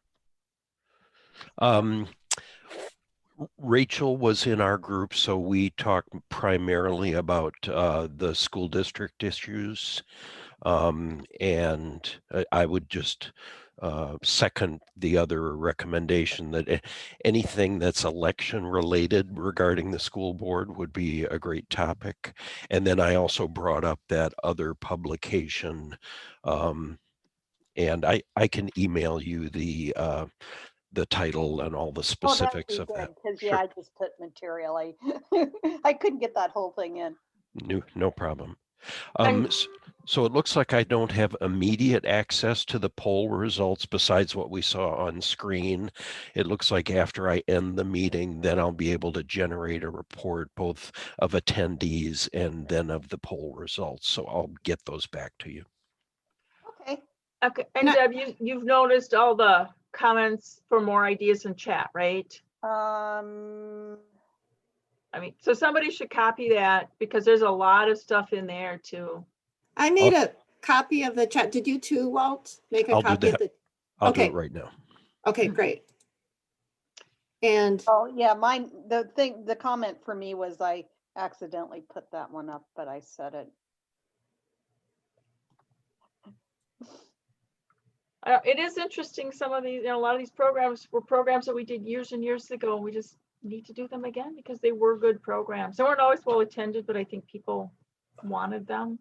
Rachel was in our group, so we talked primarily about the school district issues. And I would just second the other recommendation that anything that's election related regarding the school board would be a great topic. And then I also brought up that other publication, and I can email you the title and all the specifics of that. Because Sure. yeah, I just put material. I couldn't get that whole thing in. No problem. And- So it looks like I don't have immediate access to the poll results besides what we saw on screen. It looks like after I end the meeting, then I'll be able to generate a report both of attendees and then of the poll results. So I'll get those back to you. Okay. Okay, and Deb, you've noticed all the comments for more ideas in chat, right? I mean, so somebody should copy that because there's a lot of stuff in there too. I made a copy of the chat. Did you too, Walt? Make a I'll copy do of that. the. I'll do Okay. it right now. Okay, great. And oh yeah, mine. The comment for me was I accidentally put that one up, but I said it. It is interesting. Some of these, a lot of these programs were programs that we did years and years ago. And we just need to do them again because they were good programs. They weren't always well attended, but I think people wanted them.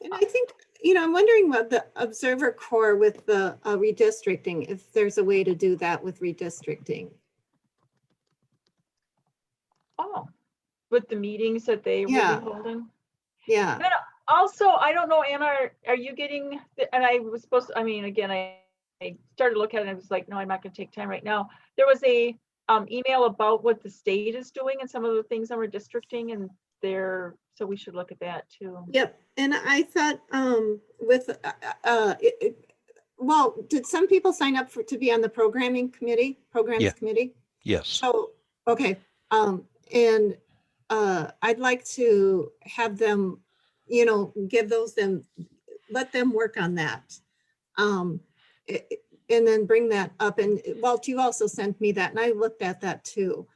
And I think, I'm wondering what the Observer Corps with the redistricting, if there's a way to do that with redistricting. Oh, with the meetings that they will Yeah. be holding. Yeah. Then also, I don't know, Anna, are you getting, and I was supposed to, I mean, again, I started looking at it and I was like, no, I'm not going to take time right now. There was a email about what the state is doing and some of the things on redistricting and so we should look at that too. Yep. And I thought well, did some people sign up to be on the programs committee? Yes. So, okay. And I'd like to have them, give let them work on that. And then bring that up. And Walt, you also sent me that and I looked at that too.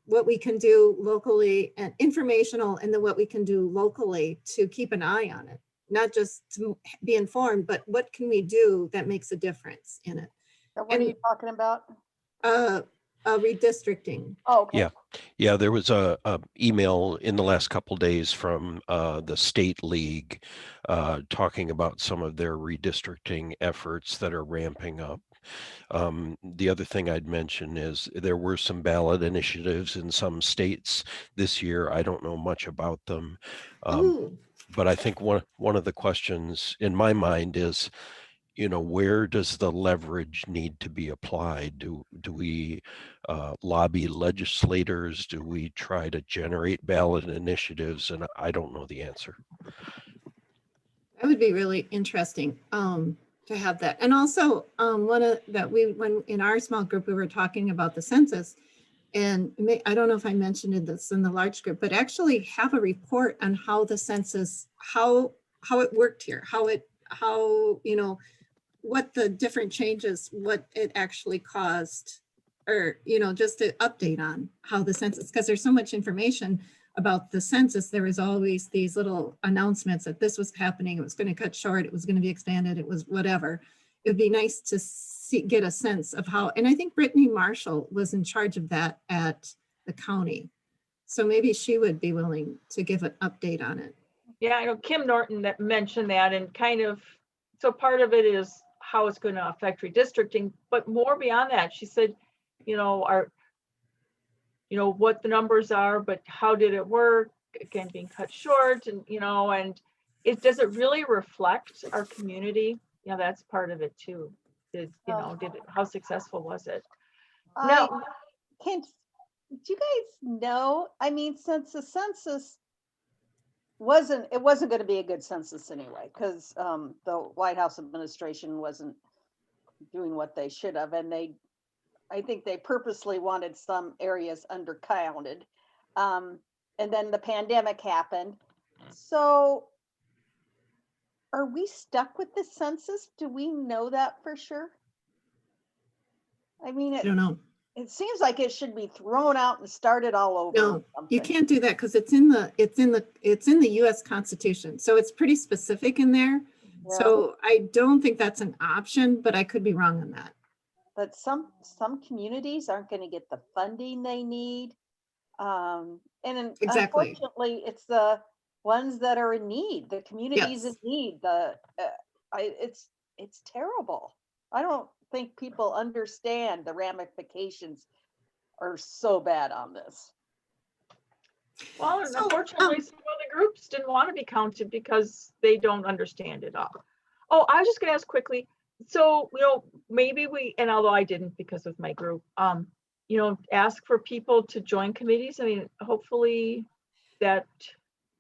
What we can do locally and informational, and then what we can do locally to keep an eye on it, not just to be informed, but what can we do that makes a difference in it. What are you talking about? Redistricting. Oh, okay. Yeah. There was a email in the last couple of days from the State League talking about some of their redistricting efforts that are ramping up. The other thing I'd mention is there were some ballot initiatives in some states this year. I don't know much about them, but I think one of the questions in my mind is, where does the leverage need to be applied? Do we lobby legislators? Do we try to generate ballot initiatives? And I don't know the answer. That would be really interesting to have that. And also when in our small group, we were talking about the census, and I don't know if I mentioned this in the large group, but actually have a report on how the census, how it worked here, what the different changes, what it actually caused, or, just to update on how the census, because there's so much information about the census. There was always these little announcements that this was happening, it was going to cut short, it was going to be expanded, it was whatever. It'd be nice to get a sense of how, and I think Brittany Marshall was in charge of that at the county. So maybe she would be willing to give an update on it. Yeah, I know Kim Norton that mentioned that, and kind of, so part of it is how it's going to affect redistricting, but more beyond that, she said, what the numbers are, but how did it work? Again, being cut short, and and does it really reflect our community? That's part of it too. How successful was it? Do you guys know? I mean, since the census wasn't going to be a good census anyway, because the White House administration wasn't doing what they should have, and I think they purposely wanted some areas undercounted. And then the pandemic happened. So are we stuck with the census? Do we know that for sure? I mean, I don't know. It seems like it should be thrown out and started all over. No, you can't do that because it's in the U.S. Constitution. So it's pretty specific in there. So I don't think that's an option, but I could be wrong on that. But some communities aren't going to get the funding they need. Exactly. Unfortunately, it's the ones that are in need, the communities in Yes. need, it's terrible. I don't think people understand the ramifications are so bad on this. Well, and So, unfortunately, some other groups didn't want to be counted because they don't understand it all. Oh, I was just gonna ask quickly, so, maybe we, and although I didn't because of my group, ask for people to join committees. I mean, hopefully that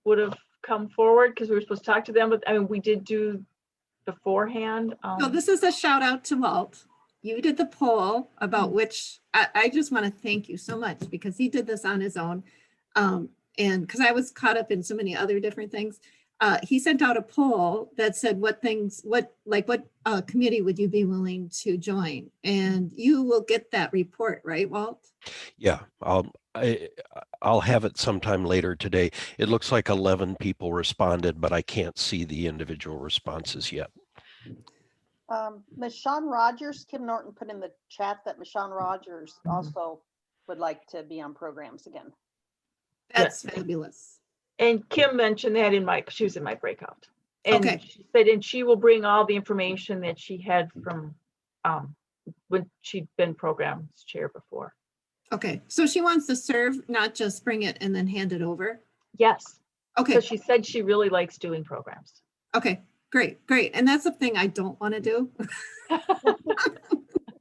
would have come forward because we were supposed to talk to them, but I mean, we did do beforehand. So this is a shout out to Walt. You did the poll about which, I just want to thank you so much because he did this on his own. And because I was caught up in so many other different things. He sent out a poll that said what committee would you be willing to join? And you will get that report, right, Walt? Yeah, I'll have it sometime later today. It looks like 11 people responded, but I can't see the individual responses yet. Ms. Shawn Rogers, Kim Norton put in the chat that Ms. Shawn Rogers also would like to be on programs again. That's fabulous. And Kim mentioned that she was in my breakout. And Okay. she said, and she will bring all the information that she had from when she'd been programs chair before. Okay, so she wants to serve, not just bring it and then hand it over? Yes. Okay. So she said she really likes doing programs. Okay, great. And that's the thing I don't want to do.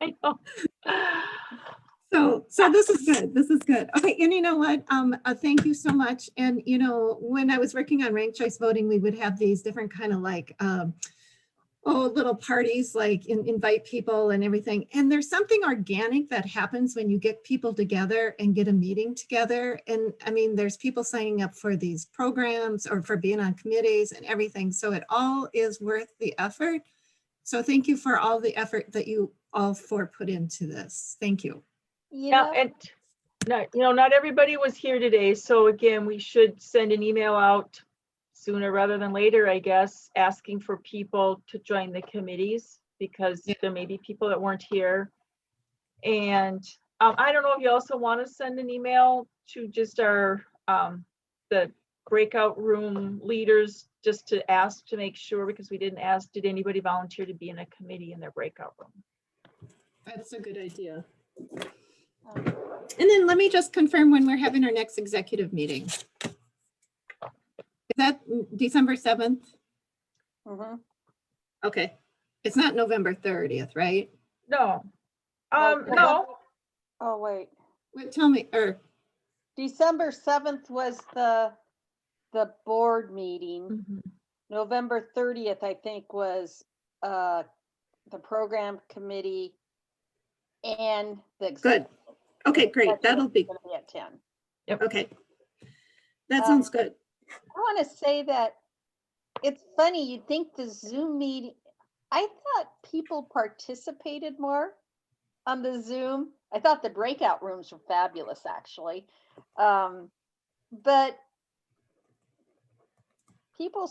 I know. So this is good. This is good. Okay, and you know what? Thank you so much. And when I was working on ranked choice voting, we would have these different kind of like little parties, like invite people and everything. And there's something organic that happens when you get people together and get a meeting together. And I mean, there's people signing up for these programs or for being on committees and everything. So it all is worth the effort. So thank you for all the effort that you all four put into this. Thank you. Not everybody was here today. So again, we should send an email out sooner rather than later, I guess, asking for people to join the committees because there may be people that weren't here. And I don't know if you also want to send an email to just our the breakout room leaders just to ask to make sure, because we didn't ask, did anybody volunteer to be in a committee in their breakout room? That's a good idea. And then let me just confirm when we're having our next executive meeting. Is that December 7th? Mm-hmm. Okay. It's not November 30th, right? No. No. Oh, wait. Tell me, or December 7th was the board meeting. Mm-hmm. November 30th, I think, was the program committee and the executive. Good. Okay, great. That'll be at 10. Yep. Okay. That sounds good. I want to say that it's funny. You'd think the Zoom meeting, I thought people participated more on the Zoom. I thought the breakout rooms were fabulous, actually. But people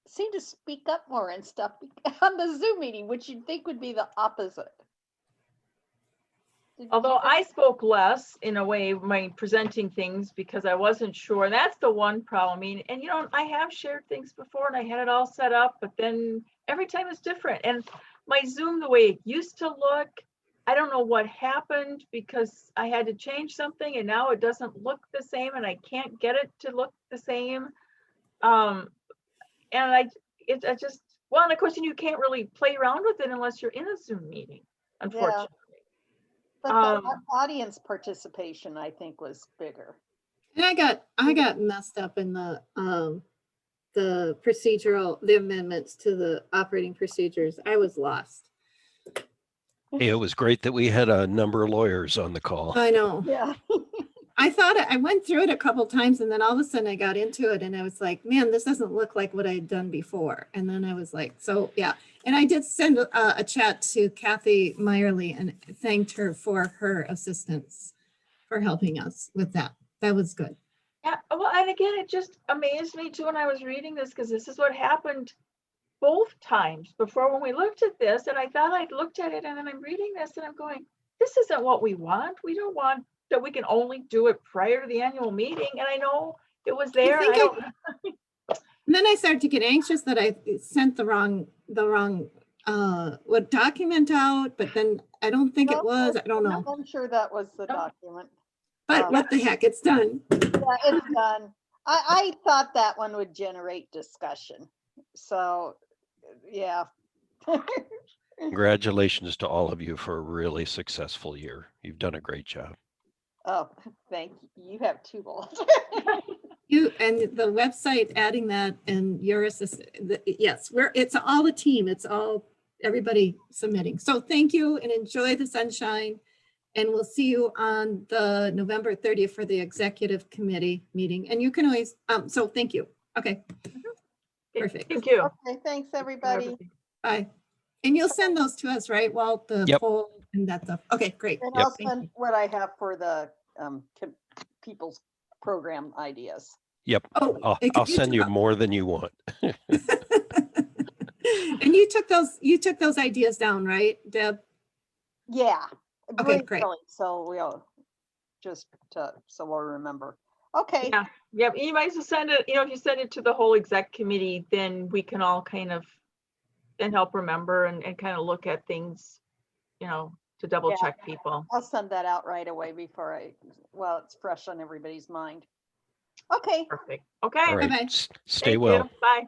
seemed to speak up more and stuff on the Zoom meeting, which you'd think would be the opposite. Although I spoke less in a way, presenting things because I wasn't sure. And that's the one problem. I mean, and I have shared things before and I had it all set up, but then every time it's different. And my Zoom, the way it used to look, I don't know what happened because I had to change something and now it doesn't look the same and I can't get it to look the same. And and of course, you can't really play around with it unless you're in a Zoom meeting, unfortunately. Yeah. But the audience participation, I think, was bigger. And I got messed up in the amendments to the operating procedures. I was lost. Hey, it was great that we had a number of lawyers on the call. I know. Yeah. I went through it a couple times and then all of a sudden I got into it and I was like, man, this doesn't look like what I had done before. And then I was like, so yeah. And I did send a chat to Kathy Meyerly and thanked her for her assistance for helping us with that. That was good. Yeah, well, and again, it just amazed me too when I was reading this, because this is what happened both times before when we looked at this, and I thought I'd looked at it, and then I'm reading this and I'm going, this isn't what we want. We don't want that we can only do it prior to the annual meeting. And I know it was there. And And then I started to get anxious that I sent the wrong what document out, but then I don't think it was, I don't know. I'm sure that was the document. But what the heck, it's done. Yeah, it's done. I thought that one would generate discussion. So, yeah. Congratulations to all of you for a really successful year. You've done a great job. Oh, thank you. You have two balls. You and the website adding that and your assistant, yes, it's all the team. It's all everybody submitting. So thank you and enjoy the sunshine. And we'll see you on the November 30th for the executive committee meeting. And you can always, so thank you. Okay. Perfect. Thank you. Okay, thanks, everybody. Bye. And you'll send those to us, right? Walt, the Yep. poll and that stuff. Okay, great. And Yep. I'll send what I have for the people's program ideas. Yep. Oh, I'll send you more than you want. And you took those ideas down, right, Deb? Yeah. Okay, great. Briefly, so we'll so we'll remember. Okay. Yeah. Yeah. You might as well send it, if you send it to the whole exec committee, then we can all kind of then help remember and kind of look at things, to double check people. I'll send that out right away before it's fresh on everybody's mind. Okay. Perfect. Okay. All right. Bye-bye. Stay Thank well. you. Bye.